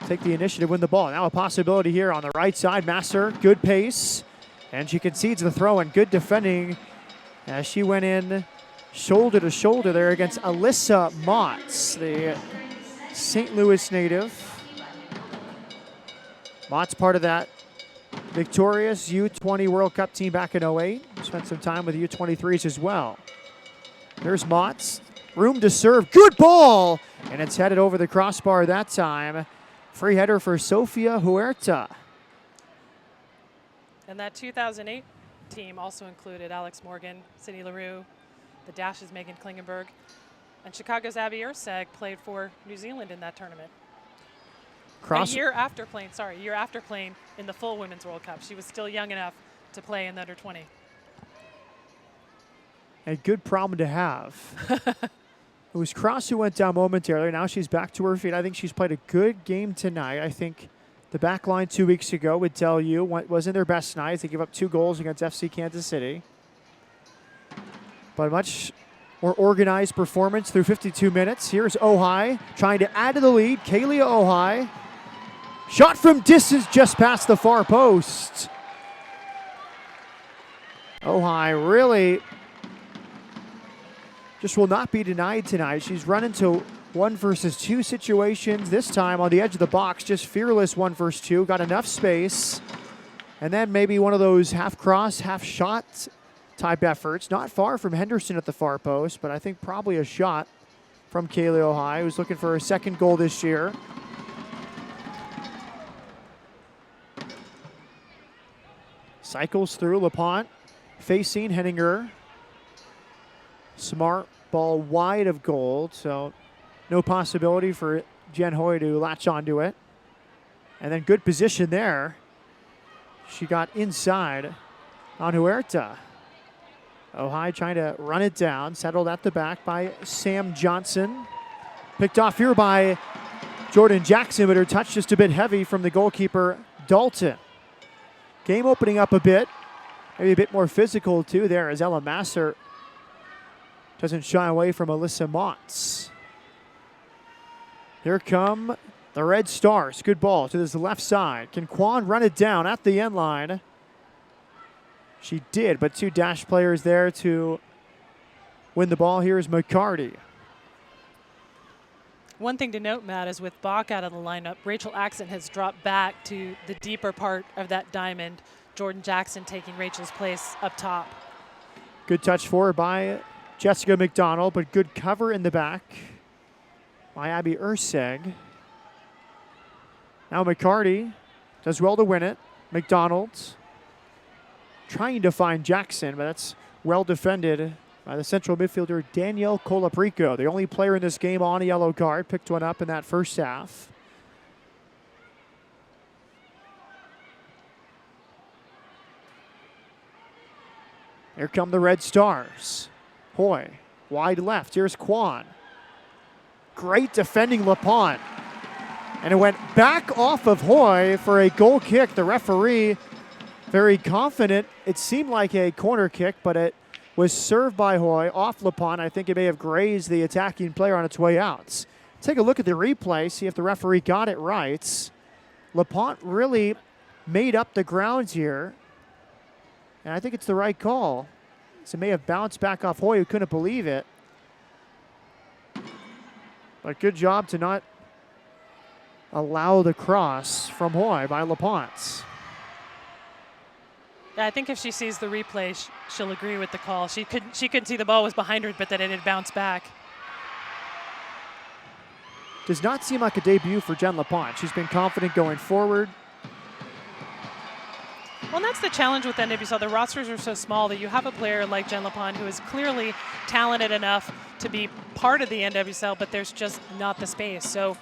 take the initiative, win the ball. Now a possibility here on the right side. Masser, good pace, and she concedes the throw, and good defending as she went in shoulder to shoulder there against Alyssa Motts, the St. Louis native. Mott's part of that victorious U20 World Cup team back in 08. Spent some time with the U23s as well. There's Mott's. Room to serve. Good ball! And it's headed over the crossbar that time. Free header for Sofia Huerta. And that 2008 team also included Alex Morgan, Cindy LaRue, the Dash's Megan Klingenberg, and Chicago's Abby Erseg played for New Zealand in that tournament. A year after playing in the full Women's World Cup. She was still young enough to play in the under 20. A good problem to have. It was Cross who went down momentarily. Now she's back to her feet. I think she's played a good game tonight. I think the back line 2 weeks ago would tell you what wasn't their best night. They gave up 2 goals against FC Kansas City. But a much more organized performance through 52 minutes. Here's Ojai trying to add to the lead. Kaylia Ojai. Shot from distance just past the far post. Ojai really just will not be denied tonight. She's run into 1 versus 2 situations. This time on the edge of the box, just fearless 1 versus 2. Got enough space. And then maybe one of those half cross, half shot type efforts. Not far from Henderson at the far post, but I think probably a shot from Kaylee Ojai, who's looking for her 2nd goal this year. Cycles through LaPont, facing Henninger. Smart ball wide of goal, so no possibility for Jen Hoy to latch onto it. And then good position there. She got inside on Huerta. Ojai trying to run it down, settled at the back by Sam Johnson. Picked off here by Jordan Jackson, but her touch just a bit heavy from the goalkeeper, Dalton. Game opening up a bit, maybe a bit more physical too there as Ella Masser doesn't shy away from Alyssa Motts. Here come the Red Stars. Good ball to this left side. Can Kwan run it down at the end line? She did, but 2 Dash players there to win the ball. Here is McCarty. One thing to note, Matt, is with Bach out of the lineup, Rachel Axon has dropped back to the deeper part of that diamond. Jordan Jackson taking Rachel's place up top. Good touch forward by Jessica McDonald, but good cover in the back by Abby Erseg. Now McCarty does well to win it. McDonald trying to find Jackson, but that's well defended by the central midfielder Danielle Colaprico, the only player in this game on a yellow card. Picked one up in that first half. Here come the Red Stars. Hoy, wide left. Here's Kwan. Great defending LaPont. And it went back off of Hoy for a goal kick. The referee very confident. It seemed like a corner kick, but it was served by Hoy off LaPont. I think it may have grazed the attacking player on its way out. Take a look at the replay, see if the referee got it right. LaPont really made up the ground here. And I think it's the right call. So it may have bounced back off Hoy, who couldn't believe it. But good job to not allow the cross from Hoy by LaPont. Yeah, I think if she sees the replay, she'll agree with the call. She couldn't see the ball was behind her, but that it had bounced back. Does not seem like a debut for Jen LaPont. She's been confident going forward. Well, and that's the challenge with NWSL. The rosters are so small that you have a player like Jen LaPont who is clearly talented enough to be part of the NWSL, but there's just not the space. So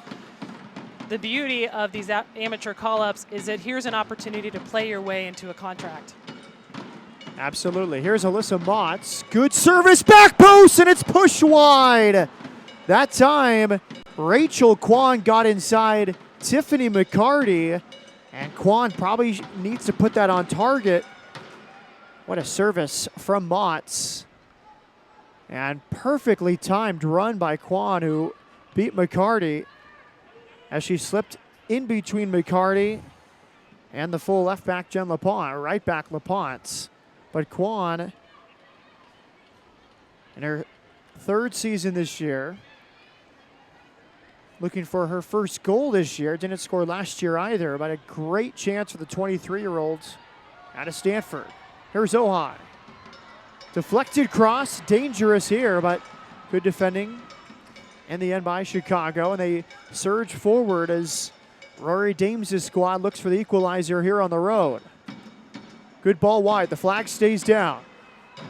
the beauty of these amateur call-ups is that here's an opportunity to play your way into a contract. Absolutely. Here's Alyssa Motts. Good service, back post, and it's pushed wide. That time, Rachel Kwan got inside Tiffany McCarty, and Kwan probably needs to put that on target. What a service from Motts. And perfectly timed run by Kwan, who beat McCarty as she slipped in between McCarty and the full left back Jen LaPont, right back LaPont. But Kwan, in her 3rd season this year, looking for her first goal this year. Didn't score last year either, but a great chance for the 23-year-olds out of Stanford. Here's Ojai. Deflected cross, dangerous here, but good defending in the end by Chicago, and they surge forward as Rory Dames' squad looks for the equalizer here on the road. Good ball wide, the flag stays down.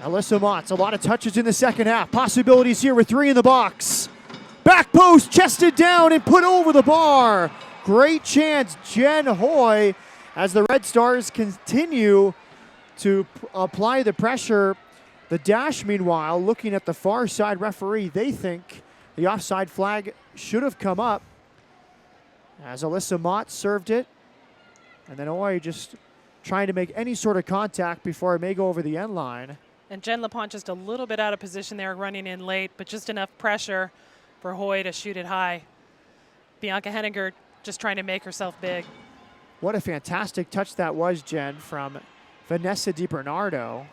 Alyssa Motts, a lot of touches in the second half. Possibilities here with 3 in the box. Back post, chested down and put over the bar. Great chance, Jen Hoy, as the Red Stars continue to apply the pressure. The Dash, meanwhile, looking at the far side referee, they think the offside flag should have come up as Alyssa Mott served it. And then Hoy just trying to make any sort of contact before it may go over the end line. And Jen LaPont just a little bit out of position there, running in late, but just enough pressure for Hoy to shoot it high. Bianca Henninger just trying to make herself big. What a fantastic touch that was, Jen, from Vanessa DiBernardo.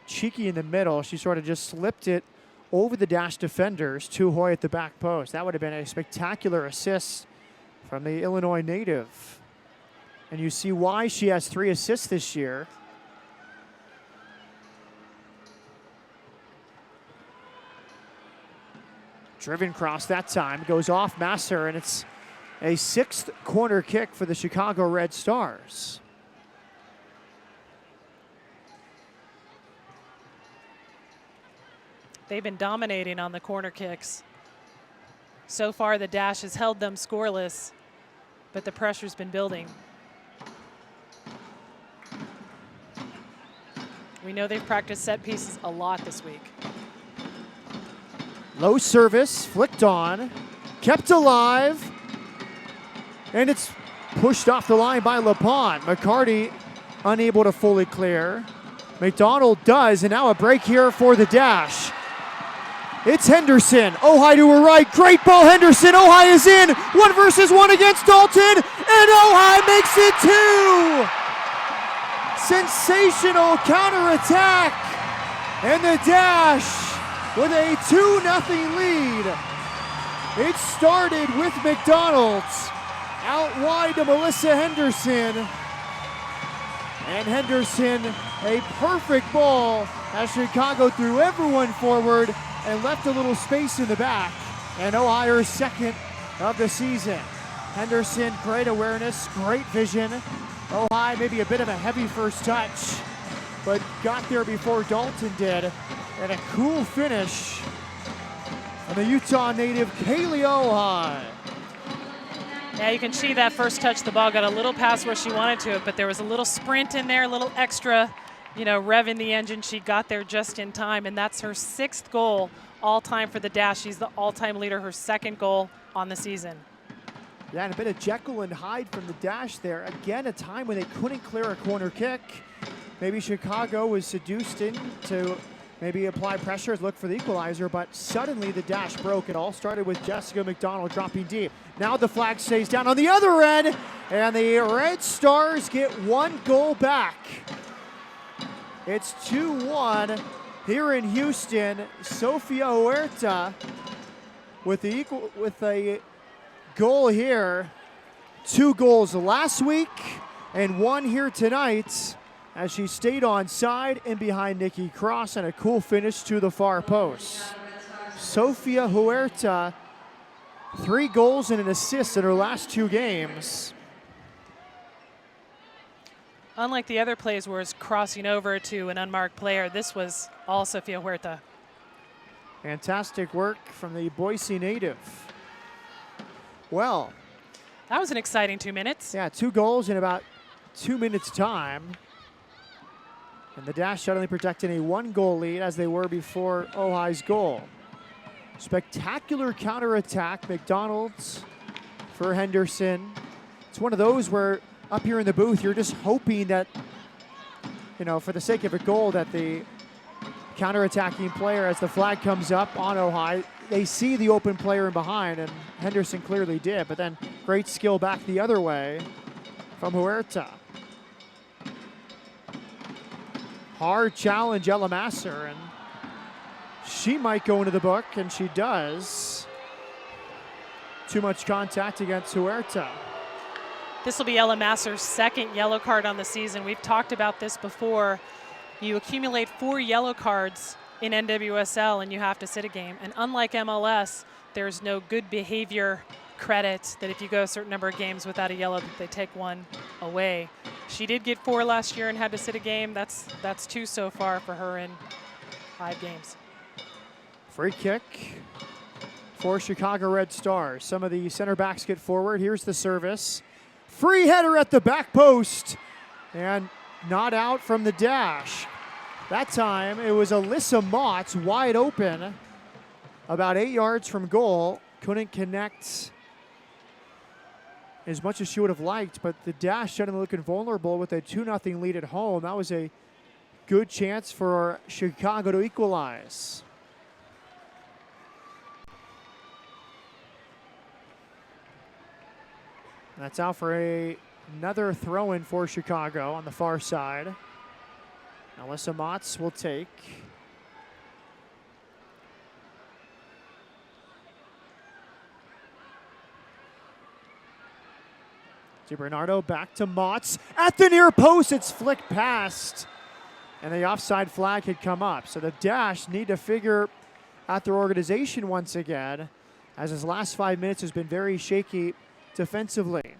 Cheeky in the middle. She sort of just slipped it over the Dash defenders to Hoy at the back post. That would have been a spectacular assist from the Illinois native. And you see why she has 3 assists this year. Driven cross that time, goes off Masser, and it's a 6th corner kick for the Chicago Red Stars. They've been dominating on the corner kicks. So far, the Dash has held them scoreless, but the pressure's been building. We know they've practiced set pieces a lot this week. Low service, flicked on, kept alive, and it's pushed off the line by LaPont. McCarty unable to fully clear. McDonald does, and now a break here for the Dash. It's Henderson. Ojai to her right. Great ball, Henderson. Ojai is in. 1 versus 1 against Dalton, and Ojai makes it 2. Sensational counterattack, and the Dash with a 2-0 lead. It started with McDonald's out wide to Melissa Henderson. And Henderson, a perfect ball as Chicago threw everyone forward and left a little space in the back. And Ojai, her 2nd of the season. Henderson, great awareness, great vision. Ojai, maybe a bit of a heavy first touch, but got there before Dalton did. And a cool finish from the Utah native, Kaylee Ojai. Yeah, you can see that first touch, the ball got a little past where she wanted to, but there was a little sprint in there, a little extra, revving the engine. She got there just in time, and that's her 6th goal all-time for the Dash. She's the all-time leader, her 2nd goal on the season. Yeah, and a bit of Jekyll and Hyde from the Dash there. Again, a time when they couldn't clear a corner kick. Maybe Chicago was seduced into maybe apply pressure, look for the equalizer, but suddenly the Dash broke. It all started with Jessica McDonald dropping deep. Now the flag stays down on the other end, and the Red Stars get 1 goal back. It's 2-1 here in Houston. Sofia Huerta with a goal here. 2 goals last week and 1 here tonight, as she stayed on side and behind Nikki Cross, and a cool finish to the far post. Sofia Huerta, 3 goals and an assist in her last 2 games. Unlike the other plays where it's crossing over to an unmarked player, this was all Sofia Huerta. Fantastic work from the Boise native. Well, that was an exciting 2 minutes. Yeah, 2 goals in about 2 minutes time. And the Dash suddenly protecting a 1-goal lead as they were before Ojai's goal. Spectacular counterattack. McDonald's for Henderson. It's one of those where up here in the booth, you're just hoping that, for the sake of a goal, that the counterattacking player, as the flag comes up on Ojai, they see the open player in behind, and Henderson clearly did, but then great skill back the other way from Huerta. Hard challenge, Ella Masser, and she might go into the book, and she does. Too much contact against Huerta. This will be Ella Masser's second yellow card on the season. We've talked about this before. You accumulate 4 yellow cards in NWSL and you have to sit a game. And unlike MLS, there's no good behavior credit that if you go a certain number of games without a yellow, that they take one away. She did get 4 last year and had to sit a game. That's 2 so far for her in 5 games. Free kick for Chicago Red Stars. Some of the center backs get forward. Here's the service. Free header at the back post and not out from the dash. That time it was Alyssa Motts wide open about 8 yards from goal. Couldn't connect as much as she would have liked, but the dash suddenly looking vulnerable with a 2-0 lead at home. That was a good chance for Chicago to equalize. That's out for another throw-in for Chicago on the far side. Alyssa Motts will take. DiBernardo back to Motts. At the near post, it's flicked past. And the offside flag had come up. So the Dash need to figure out their organization once again, as his last 5 minutes has been very shaky defensively.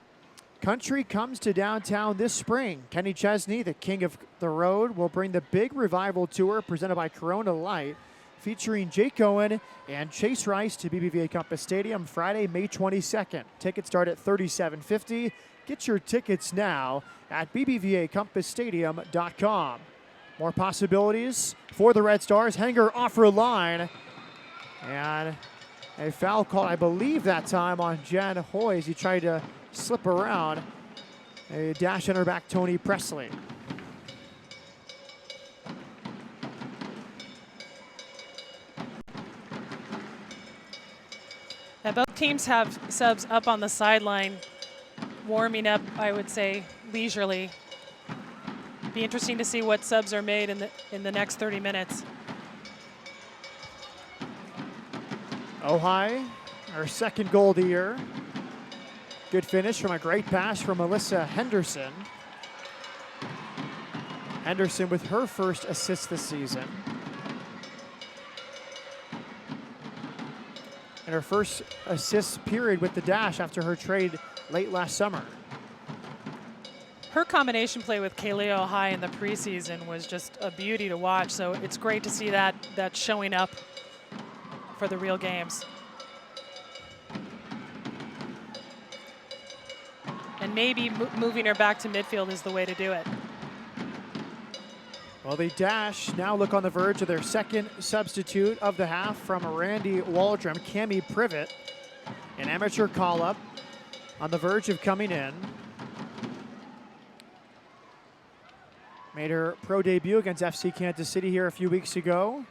Country comes to downtown this spring. Kenny Chesney, the king of the road, will bring the big revival tour presented by Corona Light, featuring Jake Owen and Chase Rice to BBVA Compass Stadium Friday, May 22nd. Tickets start at $37.50. Get your tickets now at bbvacompassstadium.com. More possibilities for the Red Stars. Hanger off her line. And a foul call, I believe that time, on Jen Hoy as he tried to slip around. A dash on her back, Tony Presley. Now both teams have subs up on the sideline, warming up, I would say, leisurely. Be interesting to see what subs are made in the next 30 minutes. Ojai, her second goal of the year. Good finish from a great pass from Alyssa Henderson. Henderson with her first assist this season. And her first assist period with the Dash after her trade late last summer. Her combination play with Kaylee Ojai in the preseason was just a beauty to watch, so it's great to see that showing up for the real games. And maybe moving her back to midfield is the way to do it. Well, the Dash now look on the verge of their second substitute of the half from Randy Waldrum, Cami Privet, an amateur call-up on the verge of coming in. Made her pro debut against FC Kansas City here a few weeks ago.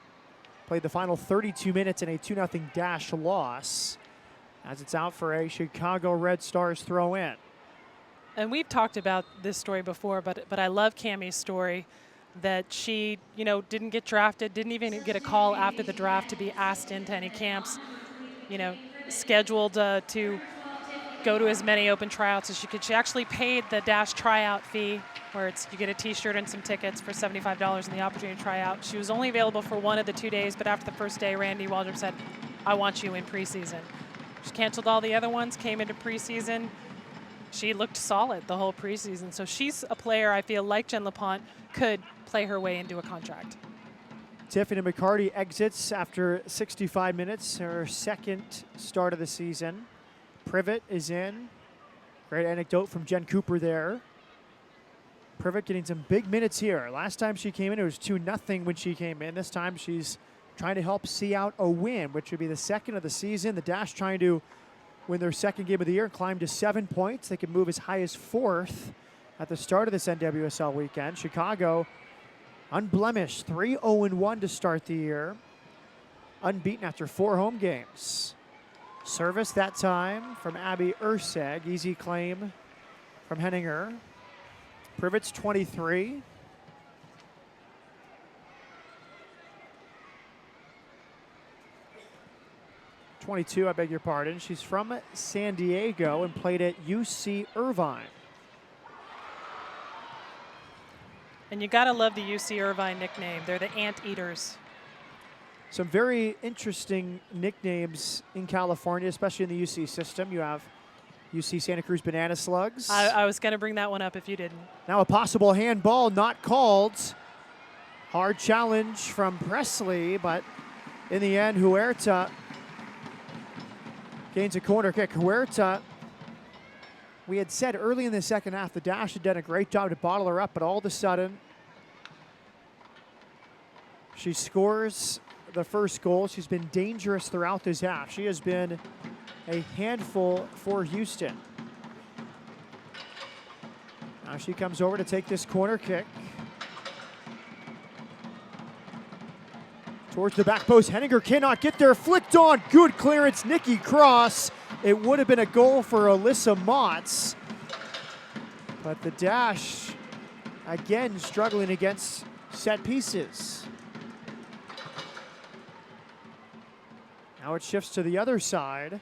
Played the final 32 minutes in a 2-0 Dash loss, as it's out for a Chicago Red Stars throw-in. And we've talked about this story before, but I love Cami's story, that she, didn't get drafted, didn't even get a call after the draft to be asked into any camps, scheduled to go to as many open tryouts as she could. She actually paid the Dash tryout fee, where you get a t-shirt and some tickets for $75 and the opportunity to try out. She was only available for one of the 2 days, but after the first day, Randy Waldrum said, I want you in preseason. She canceled all the other ones, came into preseason. She looked solid the whole preseason. So she's a player I feel like Jen LaPont could play her way into a contract. Tiffany McCarty exits after 65 minutes, her second start of the season. Privet is in. Great anecdote from Jen Cooper there. Privet getting some big minutes here. Last time she came in, it was 2-0 when she came in. This time she's trying to help see out a win, which would be the second of the season. The Dash trying to win their second game of the year and climb to 7 points. They could move as high as 4th at the start of this NWSL weekend. Chicago, unblemished, 3-0-1 to start the year. Unbeaten after 4 home games. Service that time from Abby Urseg. Easy claim from Henninger. Privet's 23. 22, I beg your pardon. She's from San Diego and played at UC Irvine. And you gotta love the UC Irvine nickname. They're the Anteaters. Some very interesting nicknames in California, especially in the UC system. You have UC Santa Cruz Banana Slugs. I was gonna bring that one up if you didn't. Now a possible handball, not called. Hard challenge from Presley, but in the end, Huerta gains a corner kick. Huerta, we had said early in the second half, the Dash had done a great job to bottle her up, but all of a sudden, she scores the first goal. She's been dangerous throughout this half. She has been a handful for Houston. Now she comes over to take this corner kick. Towards the back post, Henninger cannot get there, flicked on, good clearance, Nikki Cross. It would have been a goal for Alyssa Motts. But the Dash, again, struggling against set pieces. Now it shifts to the other side.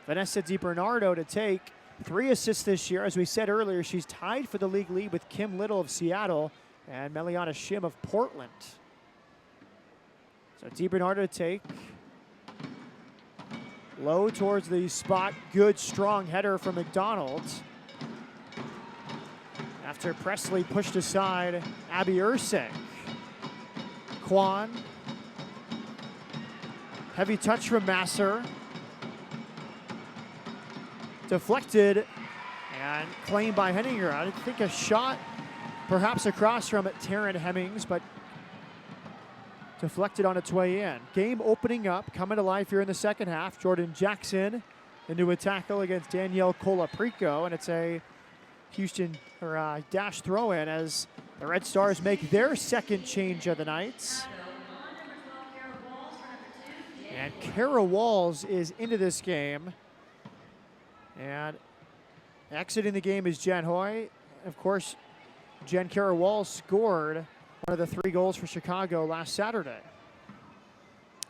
Vanessa DiBernardo to take 3 assists this year. As we said earlier, she's tied for the league lead with Kim Little of Seattle and Meliana Shim of Portland. So DiBernardo to take. Low towards the spot. Good, strong header from McDonald. After Presley pushed aside Abby Ursek. Kwan. Heavy touch from Masser. Deflected and claimed by Henninger. I think a shot perhaps across from Taryn Hemmings, but deflected on its way in. Game opening up, coming to life here in the second half. Jordan Jackson into a tackle against Danielle Colaprico, and it's a Houston Dash throw-in as the Red Stars make their second change of the night. And Kara Walls is into this game. And exiting the game is Jen Hoy. Of course, Kara Walls scored one of the 3 goals for Chicago last Saturday.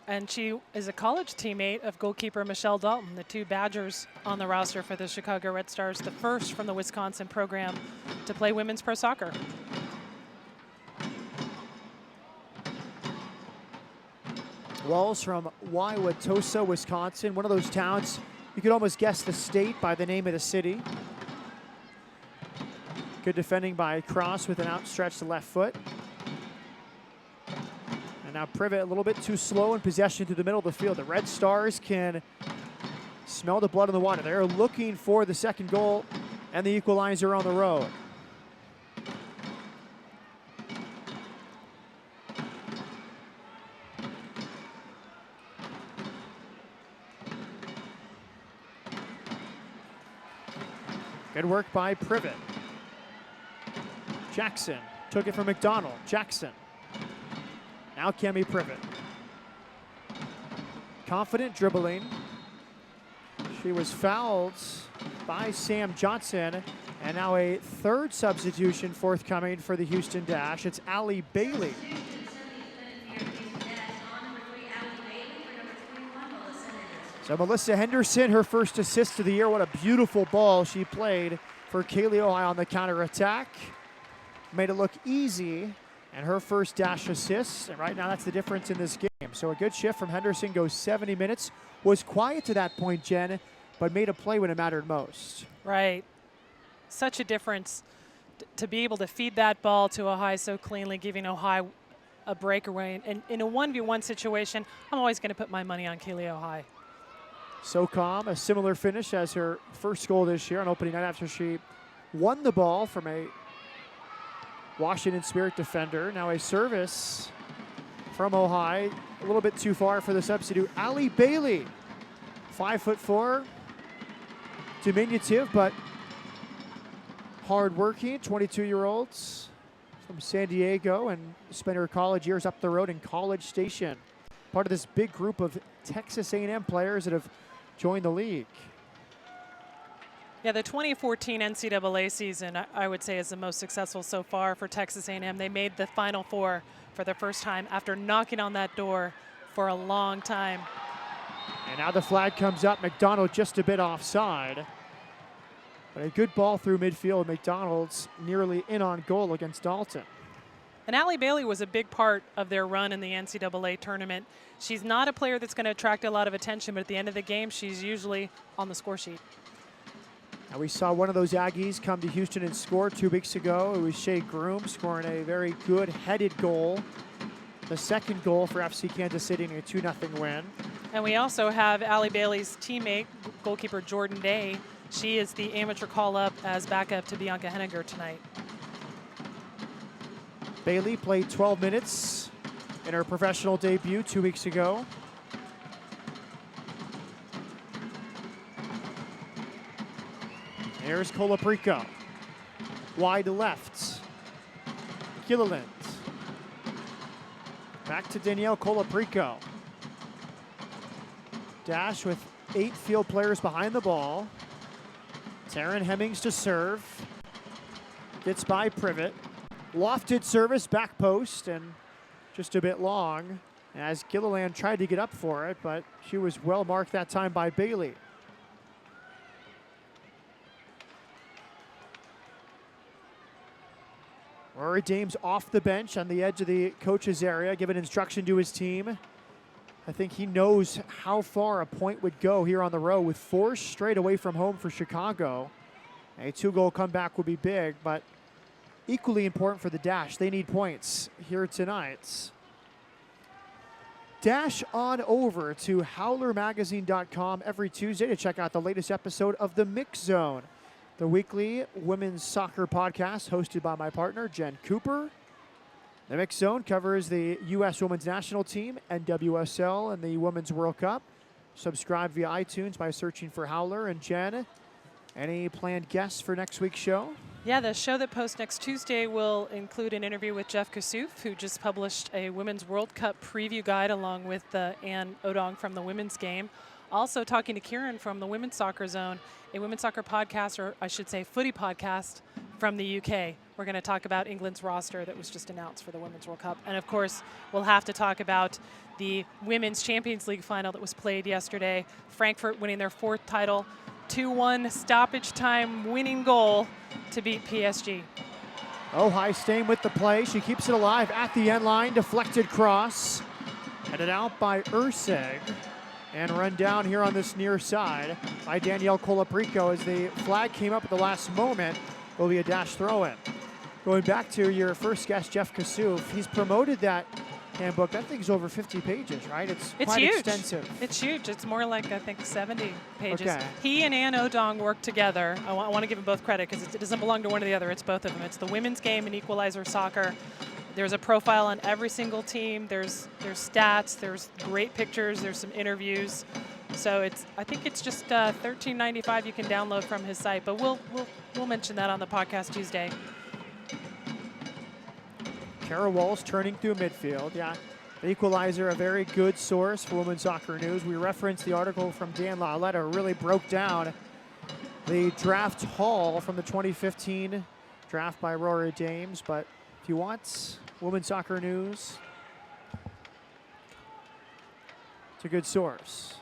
And she is a college teammate of goalkeeper Michelle Dalton, the 2 Badgers on the roster for the Chicago Red Stars, the first from the Wisconsin program to play women's pro soccer. Walls from Wauwatosa, Wisconsin, one of those towns you could almost guess the state by the name of the city. Good defending by Cross with an outstretched left foot. And now Privet a little bit too slow in possession through the middle of the field. The Red Stars can smell the blood in the water. They're looking for the second goal and the equalizer on the road. Good work by Privet. Jackson took it from McDonald. Jackson. Now Kemi Privet. Confident dribbling. She was fouled by Sam Johnson. And now a 3rd substitution forthcoming for the Houston Dash. It's Allie Bailey. So Melissa Henderson, her first assist of the year. What a beautiful ball she played for Kaylee Ohio on the counterattack. Made it look easy, and her first Dash assist. And right now that's the difference in this game. So a good shift from Henderson, goes 70 minutes. Was quiet to that point, Jen, but made a play when it mattered most. Right. Such a difference to be able to feed that ball to Ohio so cleanly, giving Ohio a breakaway. And in a 1v1 situation, I'm always going to put my money on Kaylee Ohio. So calm, a similar finish as her first goal this year on opening night after she won the ball from a Washington Spirit defender. Now a service from Ohio, a little bit too far for the substitute. Allie Bailey, 5'4", diminutive, but hardworking, 22-year-olds from San Diego and spent her college years up the road in College Station. Part of this big group of Texas A&M players that have joined the league. Yeah, the 2014 NCAA season, I would say, is the most successful so far for Texas A&M. They made the Final Four for the first time after knocking on that door for a long time. And now the flag comes up. McDonald just a bit offside. But a good ball through midfield. McDonald's nearly in on goal against Dalton. And Allie Bailey was a big part of their run in the NCAA tournament. She's not a player that's going to attract a lot of attention, but at the end of the game, she's usually on the score sheet. And we saw one of those Aggies come to Houston and score 2 weeks ago. It was Shea Groom scoring a very good headed goal. The second goal for FC Kansas City in a 2-0 win. And we also have Allie Bailey's teammate, goalkeeper Jordan Day. She is the amateur call-up as backup to Bianca Henninger tonight. Bailey played 12 minutes in her professional debut 2 weeks ago. Here's Colaprico. Wide left. Gilliland. Back to Danielle Colaprico. Dash with 8 field players behind the ball. Taryn Hemmings to serve. Gets by Privet. Lofted service, back post, and just a bit long as Gilliland tried to get up for it, but she was well marked that time by Bailey. Rory Dames off the bench on the edge of the coach's area, giving instruction to his team. I think he knows how far a point would go here on the road with 4 straight away from home for Chicago. A 2-goal comeback would be big, but equally important for the Dash. They need points here tonight. Dash on over to howlermagazine.com every Tuesday to check out the latest episode of The Mix Zone, the weekly women's soccer podcast hosted by my partner, Jen Cooper. The Mix Zone covers the U.S. Women's National Team, NWSL, and the Women's World Cup. Subscribe via iTunes by searching for Howler. And Jen, any planned guests for next week's show? Yeah, the show that posts next Tuesday will include an interview with Jeff Kassouf, who just published a Women's World Cup preview guide along with Ann Odong from the women's game. Also talking to Kieran from the Women's Soccer Zone, a women's soccer podcast, or I should say footy podcast from the UK. We're going to talk about England's roster that was just announced for the Women's World Cup. And of course, we'll have to talk about the Women's Champions League final that was played yesterday. Frankfurt winning their 4th title, 2-1 stoppage time winning goal to beat PSG. Oh, High staying with the play. She keeps it alive at the end line. Deflected cross. Headed out by Urseg. And run down here on this near side by Danielle Colaprico as the flag came up at the last moment. Will be a Dash throw-in. Going back to your first guest, Jeff Kassouf, he's promoted that handbook. That thing's over 50 pages, right? It's quite huge. extensive. It's huge. It's more like, I think, 70 pages. Okay. He and Ann Odong work together. I want to give them both credit because it doesn't belong to one or the other. It's both of them. It's the women's game and Equalizer Soccer. There's a profile on every single team. There's stats. There's great pictures. There's some interviews. So I think it's just $13.95 you can download from his site. But we'll mention that on the podcast Tuesday. Kara Walsh turning through midfield. Yeah, the Equalizer, a very good source for women's soccer news. We referenced the article from Dan Lauletta, really broke down the draft haul from the 2015 draft by Rory Dames. But if you want women's soccer news, it's a good source.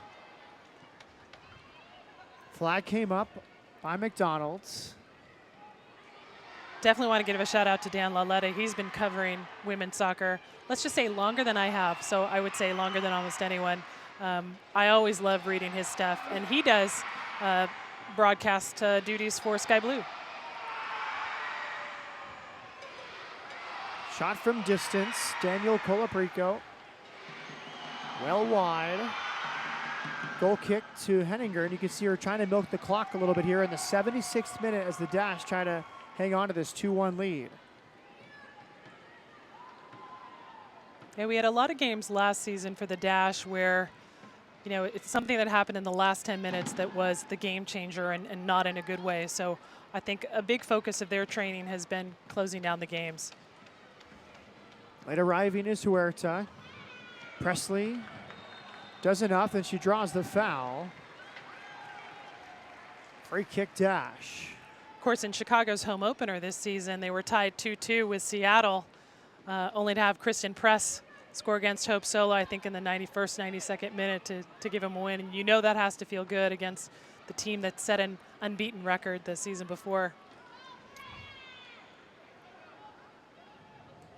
Flag came up by McDonald's. Definitely want to give a shout out to Dan Lauletta. He's been covering women's soccer, let's just say longer than I have. So I would say longer than almost anyone. I always love reading his stuff. And he does broadcast duties for Sky Blue. Shot from distance, Danielle Colaprico. Well wide. Goal kick to Henninger, and you can see her trying to milk the clock a little bit here in the 76th minute as the Dash try to hang on to this 2-1 lead. Yeah, we had a lot of games last season for the Dash where, you know, it's something that happened in the last 10 minutes that was the game changer and not in a good way. So I think a big focus of their training has been closing down the games. Late arriving is Huerta. Presley does enough, and she draws the foul. Free kick Dash. Of course, in Chicago's home opener this season, they were tied 2-2 with Seattle, only to have Kristen Press score against Hope Solo, I think, in the 91st, 92nd minute to give him a win. And you know that has to feel good against the team that set an unbeaten record the season before.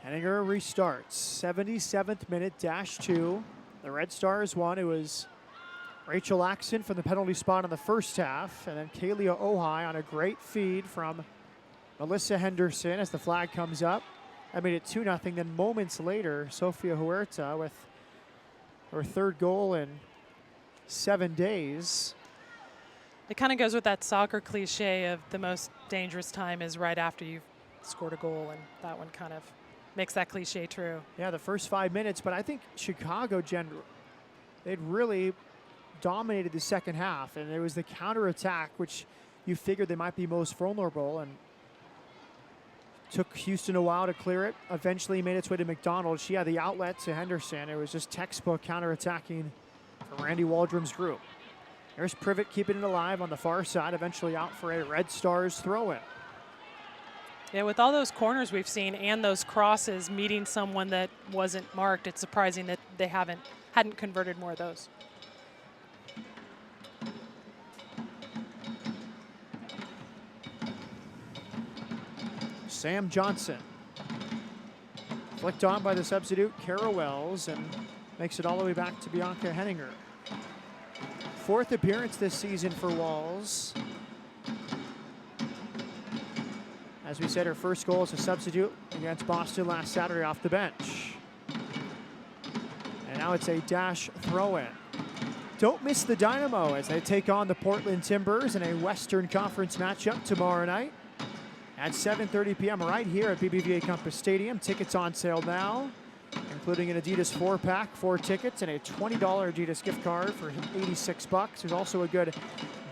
Henninger restarts. 77th minute, -2. The Red Stars won. It was Rachel Axon from the penalty spot in the first half, and then Kalia Ohai on a great feed from Melissa Henderson as the flag comes up. I made it 2-0. Then moments later, Sofia Huerta with her third goal in 7 days. It kind of goes with that soccer cliche of the most dangerous time is right after you've scored a goal, and that one kind of makes that cliche true. Yeah, the first 5 minutes, but I think Chicago, Jen, they'd really dominated the second half, and it was the counterattack, which you figured they might be most vulnerable, and took Houston a while to clear it. Eventually made its way to McDonald. She had the outlet to Henderson. It was just textbook counterattacking for Randy Waldrom's group. There's Privet keeping it alive on the far side, eventually out for a Red Stars throw-in. Yeah, with all those corners we've seen and those crosses meeting someone that wasn't marked, it's surprising that they hadn't converted more of those. Sam Johnson. Flicked on by the substitute, Kara Wells, and makes it all the way back to Bianca Henninger. 4th appearance this season for Walls. As we said, her first goal as a substitute against Boston last Saturday off the bench. And now it's a Dash throw-in. Don't miss the Dynamo as they take on the Portland Timbers in a Western Conference matchup tomorrow night at 7:30 p.m. right here at BBVA Compass Stadium. Tickets on sale now, including an Adidas 4-pack, 4 tickets, and a $20 Adidas gift card for $86. There's also a good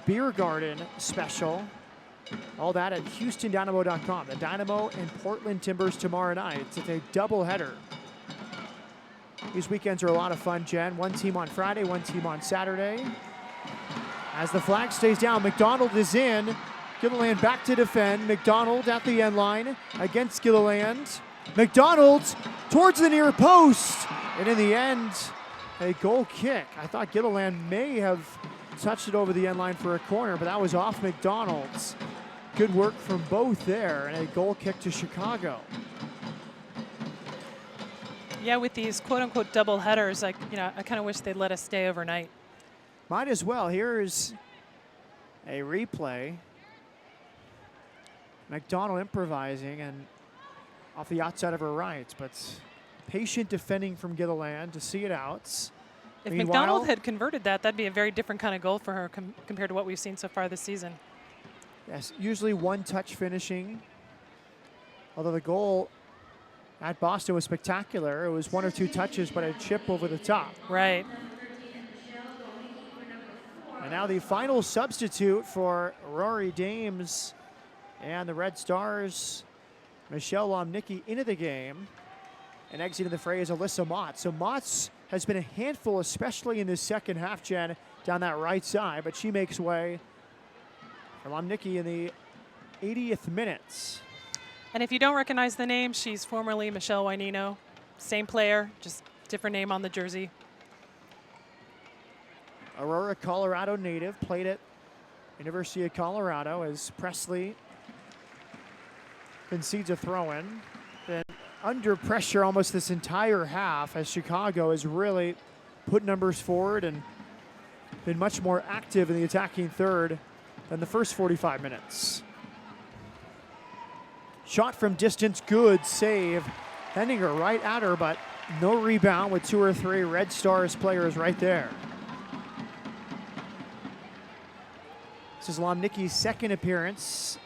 beer garden special. All that at HoustonDynamo.com. The Dynamo and Portland Timbers tomorrow night. It's a doubleheader. These weekends are a lot of fun, Jen. One team on Friday, one team on Saturday. As the flag stays down, McDonald is in. Gilliland back to defend. McDonald at the end line against Gilliland. McDonald towards the near post. And in the end, a goal kick. I thought Gilliland may have touched it over the end line for a corner, but that was off McDonald's. Good work from both there, and a goal kick to Chicago. Yeah, with these quote-unquote double headers, I kind of wish they'd let us stay overnight. Might as well. Here's a replay. McDonald improvising and off the outside of her right, but patient defending from Gilliland to see it out. If McDonald had converted that, that'd be a very different kind of goal for her compared to what we've seen so far this season. Yes, usually one-touch finishing. Although the goal at Boston was spectacular. It was 1 or 2 touches, but a chip over the top. Right. And now the final substitute for Rory Dames and the Red Stars, Michelle Lomnicki, into the game. And exiting the fray is Alyssa Mott. So Mott's has been a handful, especially in this second half, Jen, down that right side, but she makes way for Lomnicki in the 80th minute. And if you don't recognize the name, she's formerly Michelle Wainino. Same player, just different name on the jersey. Aurora, Colorado native, played at University of Colorado as Presley concedes a throw-in. Been under pressure almost this entire half as Chicago has really put numbers forward and been much more active in the attacking third than the first 45 minutes. Shot from distance, good save. Henninger right at her, but no rebound with 2 or 3 Red Stars players right there. This is Lomnicki's second appearance,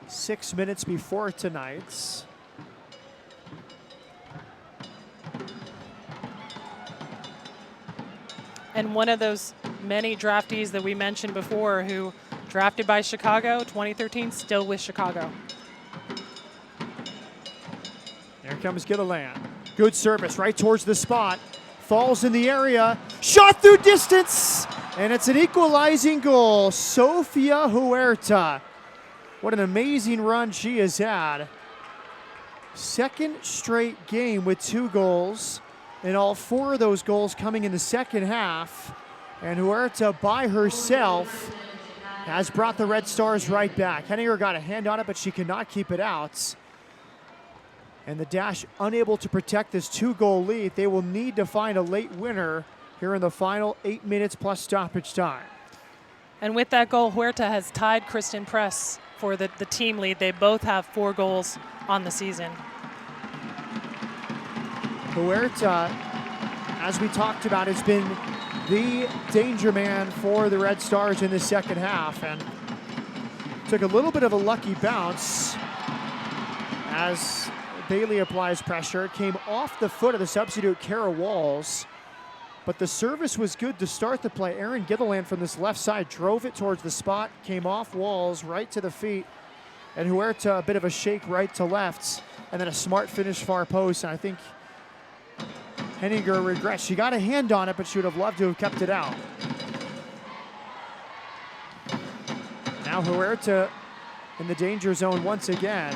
6 minutes before tonight's. And one of those many draftees that we mentioned before who drafted by Chicago, 2013, still with Chicago. Here comes Gilliland. Good service right towards the spot. Falls in the area. Shot through distance. And it's an equalizing goal. Sofia Huerta. What an amazing run she has had. Second straight game with 2 goals. And all 4 of those goals coming in the second half. And Huerta by herself has brought the Red Stars right back. Henninger got a hand on it, but she could not keep it out. And the Dash unable to protect this 2-goal lead. They will need to find a late winner here in the final 8 minutes plus stoppage time. And with that goal, Huerta has tied Kristen Press for the team lead. They both have 4 goals on the season. Huerta, as we talked about, has been the danger man for the Red Stars in the second half, and took a little bit of a lucky bounce as Bailey applies pressure. It came off the foot of the substitute Kara Walls, but the service was good to start the play. Erin Githerland from this left side drove it towards the spot, came off Walls right to the feet, and Huerta a bit of a shake right to left, and then a smart finish far post. And I think Henninger regrets. She got a hand on it, but she would have loved to have kept it out. Now Huerta in the danger zone once again.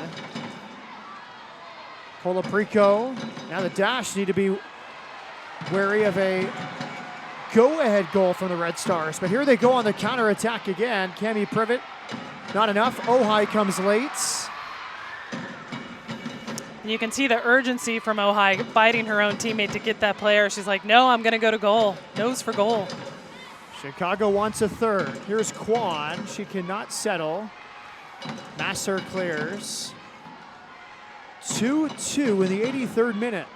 Colaprico. Now the Dash need to be wary of a go-ahead goal from the Red Stars. But here they go on the counterattack again. Cami Privet, not enough. Ojai comes late. And you can see the urgency from Ojai fighting her own teammate to get that player. She's like, no, I'm going to go to goal. Nose for goal. Chicago wants a third. Here's Kwan. She cannot settle. Masser clears. 2-2 in the 83rd minute.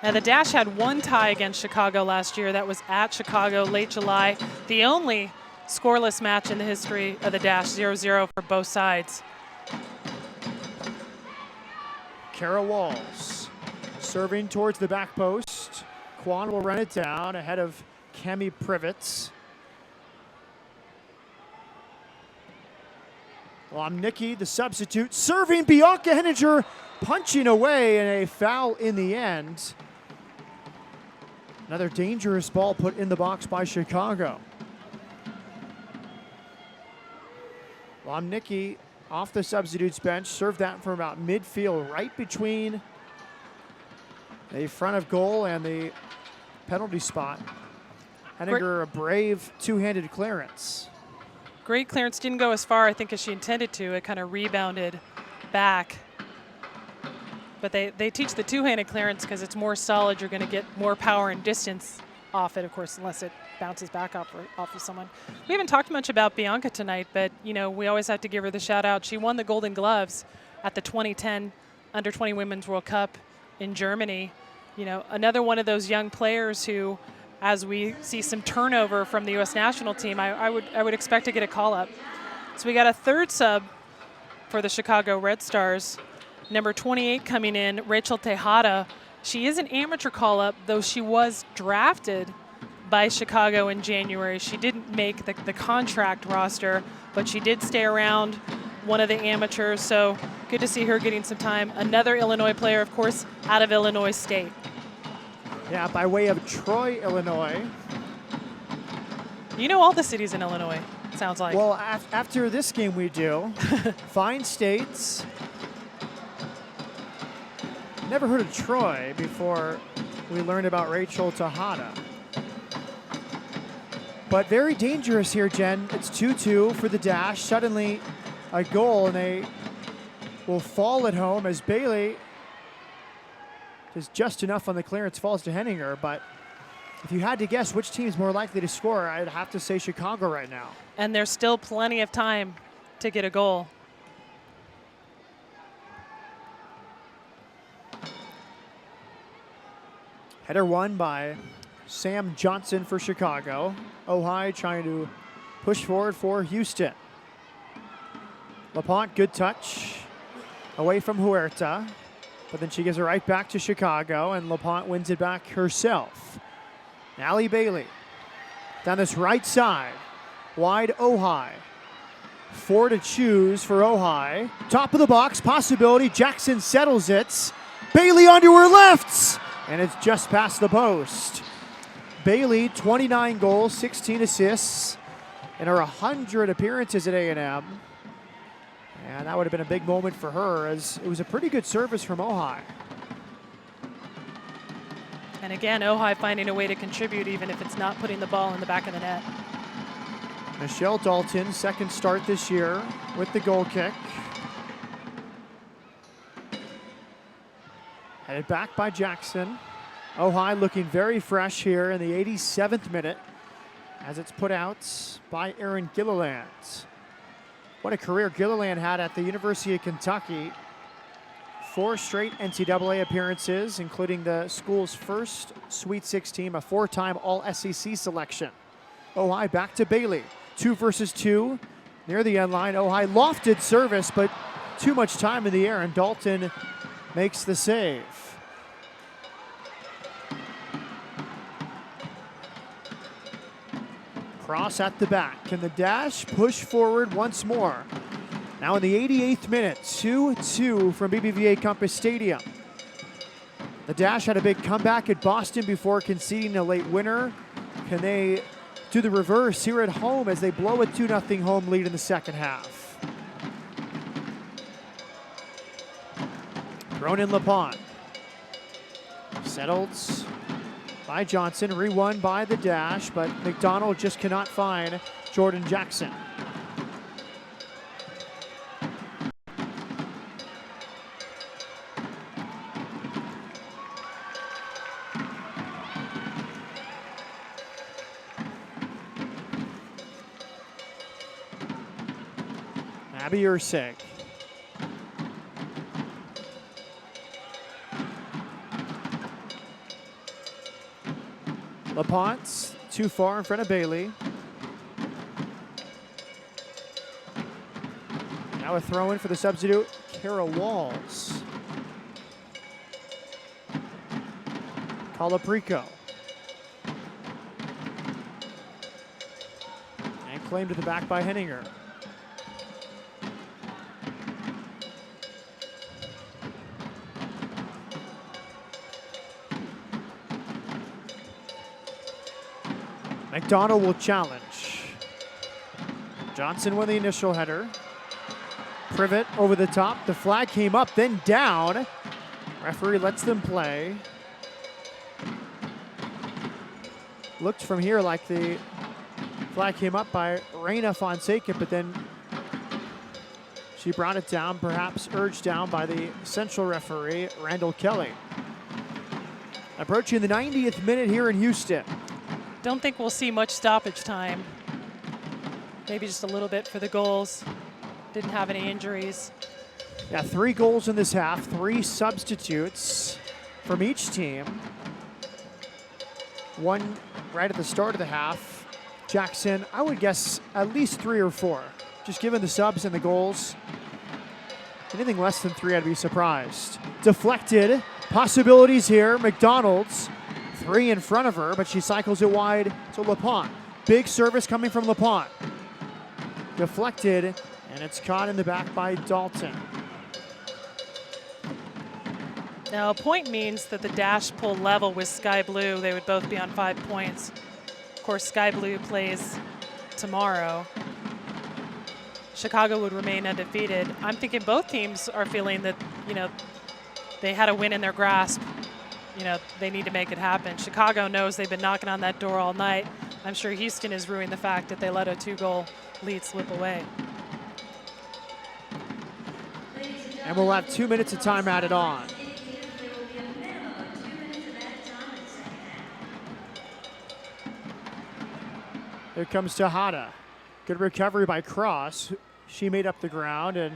Now the Dash had 1 tie against Chicago last year. That was at Chicago, late July. The only scoreless match in the history of the Dash, 0-0 for both sides. Kara Walls serving towards the back post. Kwan will run it down ahead of Cami Privet. Lomnicki, the substitute, serving. Bianca Henninger punching away, and a foul in the end. Another dangerous ball put in the box by Chicago. Lomnicki off the substitutes bench, served that from about midfield, right between the front of goal and the penalty spot. Henninger, a brave two-handed clearance. Great clearance, didn't go as far, I think, as she intended to. It kind of rebounded back. But they teach the two-handed clearance because it's more solid. You're going to get more power and distance off it, of course, unless it bounces back off of someone. We haven't talked much about Bianca tonight, but you know, we always have to give her the shout out. She won the Golden Gloves at the 2010 Under-20 Women's World Cup in Germany. You know, another one of those young players who, as we see some turnover from the U.S. national team, I would expect to get a call up. So we got a third sub for the Chicago Red Stars. Number 28 coming in, Rachel Tejada. She is an amateur call-up, though she was drafted by Chicago in January. She didn't make the contract roster, but she did stay around, one of the amateurs, so good to see her getting some time. Another Illinois player, of course, out of Illinois State. Yeah, by way of Troy, Illinois. You know all the cities in Illinois, sounds like. Well, after this game we do. Fine states. Never heard of Troy before we learned about Rachel Tejada. But very dangerous here, Jen. It's 2-2 for the Dash. Suddenly a goal, and they will fall at home as Bailey does just enough on the clearance, falls to Henninger. But if you had to guess which team's more likely to score, I'd have to say Chicago right now. And there's still plenty of time to get a goal. Header won by Sam Johnson for Chicago. Ojai trying to push forward for Houston. LaPont, good touch. Away from Huerta. But then she gives it right back to Chicago, and LaPont wins it back herself. Allie Bailey down this right side. Wide Ojai. 4 to choose for Ojai. Top of the box, possibility. Jackson settles it. Bailey onto her left. And it's just past the post. Bailey, 29 goals, 16 assists in her 100 appearances at A&M. And that would have been a big moment for her, as it was a pretty good service from Ojai. And again, Ojai finding a way to contribute even if it's not putting the ball in the back of the net. Michelle Dalton, second start this year with the goal kick. Headed back by Jackson. Ojai looking very fresh here in the 87th minute as it's put out by Aaron Gilliland. What a career Gilliland had at the University of Kentucky. 4 straight NCAA appearances, including the school's first Sweet 16, a 4-time All-SEC selection. Ojai back to Bailey. 2 versus 2 near the end line. Ojai lofted service, but too much time in the air, and Dalton makes the save. Cross at the back. Can the Dash push forward once more? Now in the 88th minute, 2-2 from BBVA Compass Stadium. The Dash had a big comeback at Boston before conceding a late winner. Can they do the reverse here at home as they blow a 2-0 home lead in the second half? Thrown in LaPont. Settled by Johnson, re-won by the Dash, but McDonald just cannot find Jordan Jackson. Abby Ursig. LaPonte's too far in front of Bailey. Now a throw in for the substitute, Kara Walls. Calaprico. And claimed to the back by Henninger. McDonald will challenge. Johnson won the initial header. Privet over the top. The flag came up, then down. Referee lets them play. Looked from here like the flag came up by Reina Fonseca, but then she brought it down, perhaps urged down by the central referee, Randall Kelly. Approaching the 90th minute here in Houston. Don't think we'll see much stoppage time. Maybe just a little bit for the goals. Didn't have any injuries. Yeah, 3 goals in this half, 3 substitutes from each team. 1 right at the start of the half. Jackson, I would guess at least 3 or 4. Just given the subs and the goals. Anything less than 3, I'd be surprised. Deflected, possibilities here. McDonald's 3 in front of her, but she cycles it wide to LaPont. Big service coming from LaPont. Deflected, and it's caught in the back by Dalton. Now, a point means that the Dash pull level with Sky Blue. They would both be on 5 points. Of course, Sky Blue plays tomorrow. Chicago would remain undefeated. I'm thinking both teams are feeling that, they had a win in their grasp. They need to make it happen. Chicago knows they've been knocking on that door all night. I'm sure Houston is ruining the fact that they let a 2-goal lead slip away. And we'll have 2 minutes of time added on. Here comes Tejada. Good recovery by Cross. She made up the ground, and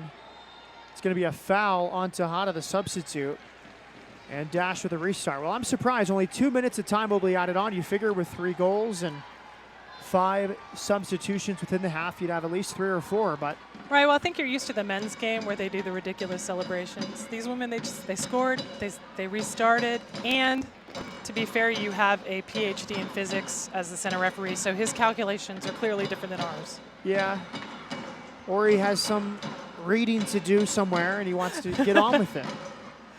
it's going to be a foul on Tejada, the substitute. And Dash with a restart. Well, I'm surprised. Only 2 minutes of time will be added on. You figure with 3 goals and 5 substitutions within the half, you'd have at least 3 or 4. But right. Well, I think you're used to the men's game where they do the ridiculous celebrations. These women, they scored, they restarted, and to be fair, you have a PhD in physics as the center referee, so his calculations are clearly different than ours. Yeah. Or he has some reading to do somewhere, and he wants to get on with it.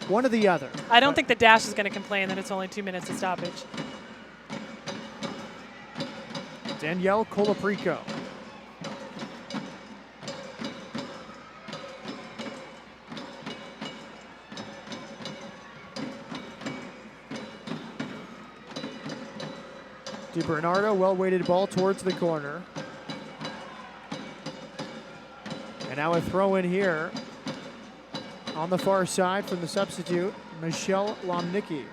One or the other. I don't think the Dash is going to complain that it's only 2 minutes of stoppage. Danielle Colaprico. DiBernardo, well-weighted ball towards the corner. And now a throw in here on the far side from the substitute, Michelle Lomnicki.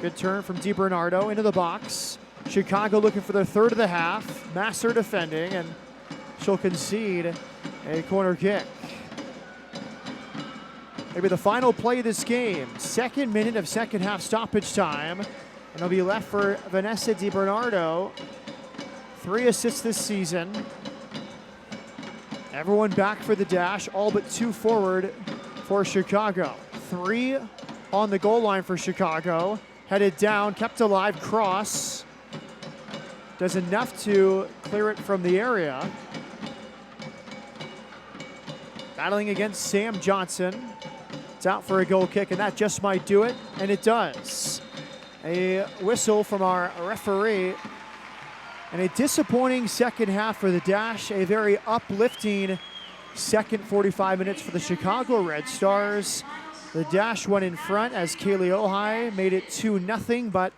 Good turn from DiBernardo into the box. Chicago looking for their third of the half. Masser defending, and she'll concede a corner kick. Maybe the final play of this game. 2nd minute of second half stoppage time. And it'll be left for Vanessa DiBernardo. 3 assists this season. Everyone back for the dash, all but 2 forward for Chicago. 3 on the goal line for Chicago. Headed down, kept alive, cross. Does enough to clear it from the area. Battling against Sam Johnson. It's out for a goal kick, and that just might do it, and it does. A whistle from our referee. And a disappointing second half for the Dash. A very uplifting second 45 minutes for the Chicago Red Stars. The Dash went in front as Kaylee Ojai made it 2-0, but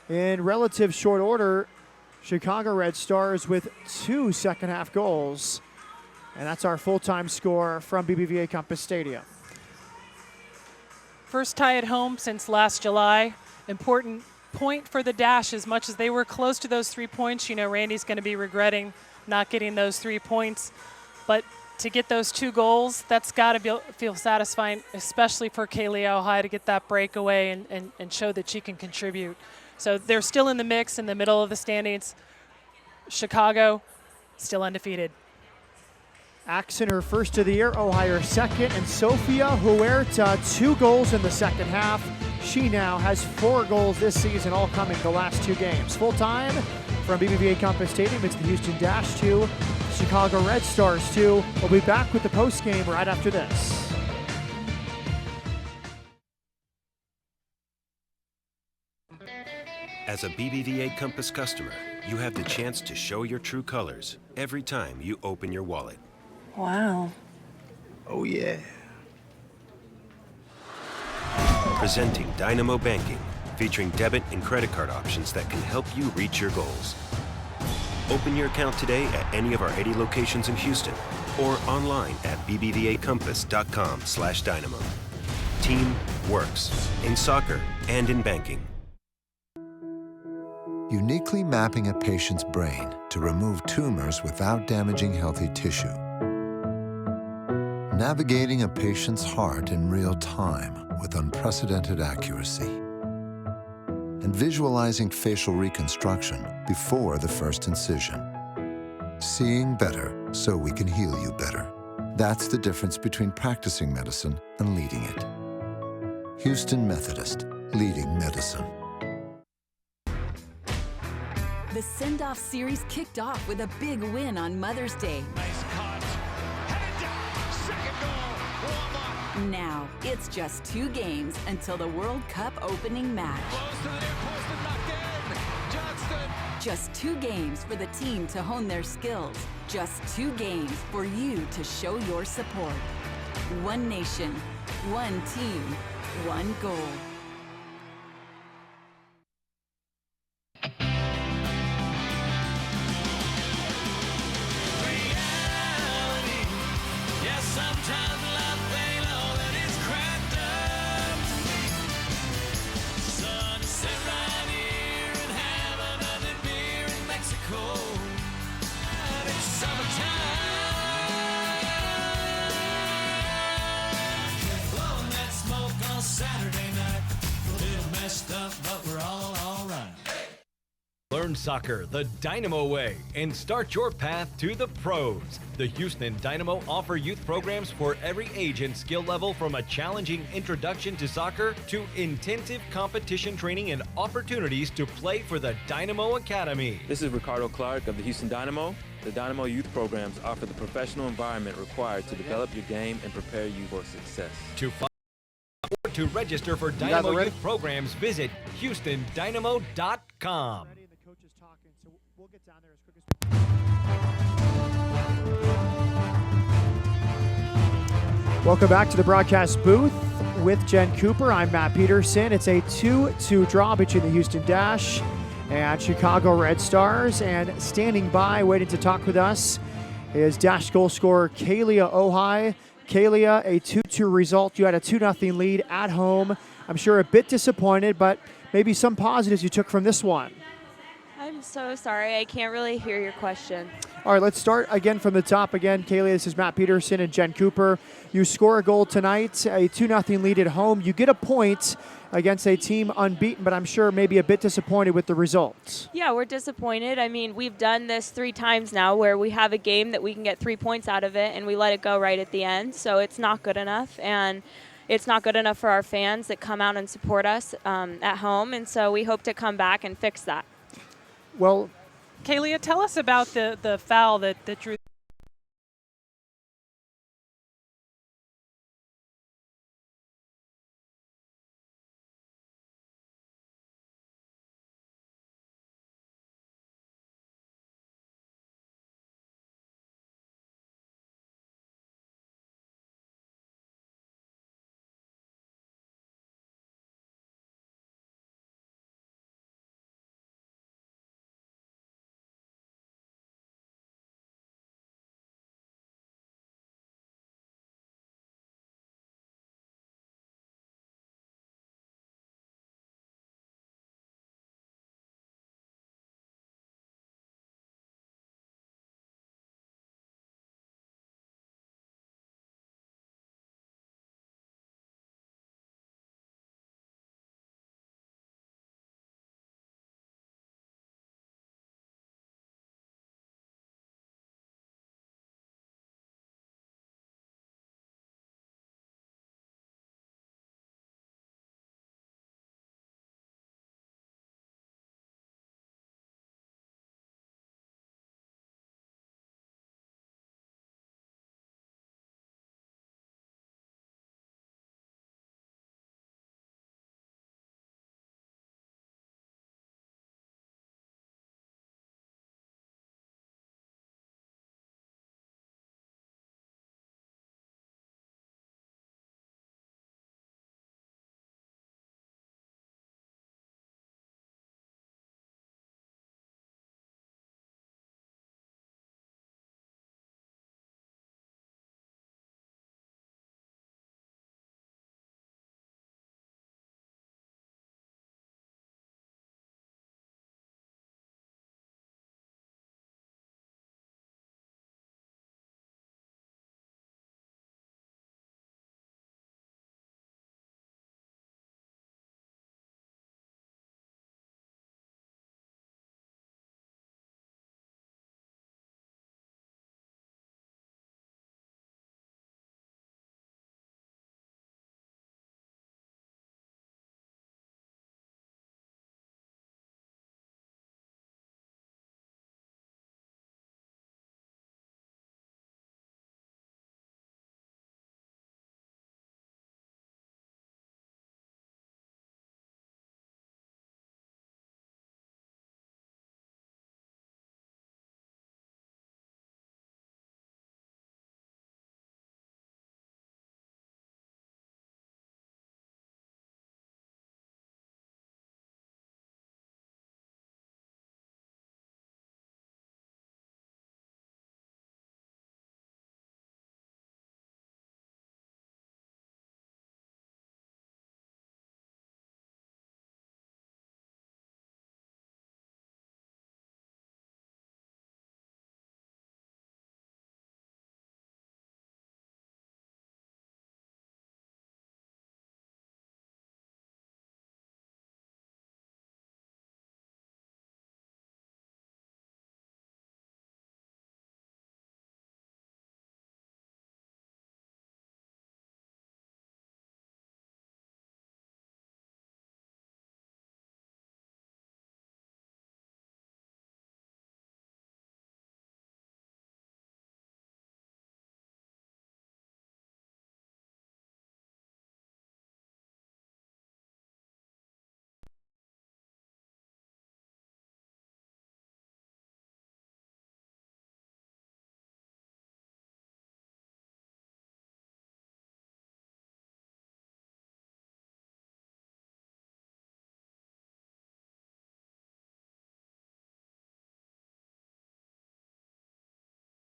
in relative short order, Chicago Red Stars with 2 second half goals. And that's our full-time score from BBVA Compass Stadium. First tie at home since last July. Important point for the Dash. As much as they were close to those 3 points, you know Randy's going to be regretting not getting those 3 points. But to get those 2 goals, that's got to feel satisfying, especially for Kaylee Ojai to get that breakaway and show that she can contribute. So they're still in the mix in the middle of the standings. Chicago still undefeated. Axon, her first of the year, Ojai her second, and Sofia Huerta 2 goals in the second half. She now has 4 goals this season, all coming the last 2 games. Full time from BBVA Compass Stadium, it's the Houston Dash 2, Chicago Red Stars 2. We'll be back with the post game right after this. As a BBVA Compass customer, you have the chance to show your true colors every time you open your wallet. Wow. Oh, yeah. Presenting Dynamo Banking, featuring debit and credit card options that can help you reach your goals. Open your account today at any of our 80 locations in Houston or online at bbvacompass.com/dynamo. Team works in soccer and in banking. Uniquely mapping a patient's brain to remove tumors without damaging healthy tissue. Navigating a patient's heart in real time with unprecedented accuracy. And visualizing facial reconstruction before the first incision. Seeing better so we can heal you better. That's the difference between practicing medicine and leading it. Houston Methodist, leading medicine. The Send-Off Series kicked off with a big win on Mother's Day. Nice cut. Headed down. Second goal. Now, it's just 2 games until the World Cup opening match. Close to the near post and knocked in. Johnston. Just 2 games for the team to hone their skills. Just 2 games for you to show your support. 1 nation, 1 team, 1 goal. Learn soccer the Dynamo way and start your path to the pros. The Houston Dynamo offer youth programs for every age and skill level, from a challenging introduction to soccer to intensive competition training and opportunities to play for the Dynamo Academy. This is Ricardo Clark of the Houston Dynamo. The Dynamo youth programs offer the professional environment required to develop your game and prepare you for success. To register for Dynamo youth programs, visit HoustonDynamo.com. Welcome back to the broadcast booth. with Jen Cooper. I'm Matt Peterson. It's a 2-2 draw between the Houston Dash and Chicago Red Stars. And standing by, waiting to talk with us, is Dash goal scorer Kalia Ohai. Kalia, a 2-2 result. You had a 2-0 lead at home. I'm sure a bit disappointed, but maybe some positives you took from this one. I'm so sorry. I can't really hear your question. All right, let's start again from the top. Again, Kalia, this is Matt Peterson and Jen Cooper. You score a goal tonight, a 2-0 lead at home. You get a point against a team unbeaten, but I'm sure maybe a bit disappointed with the results. Yeah, we're disappointed. I mean, we've done this 3 times now where we have a game that we can get 3 points out of it, and we let it go right at the end. So it's not good enough, and it's not good enough for our fans that come out and support us at home. And so we hope to come back and fix that. Well, Kalia, tell us about the foul that drew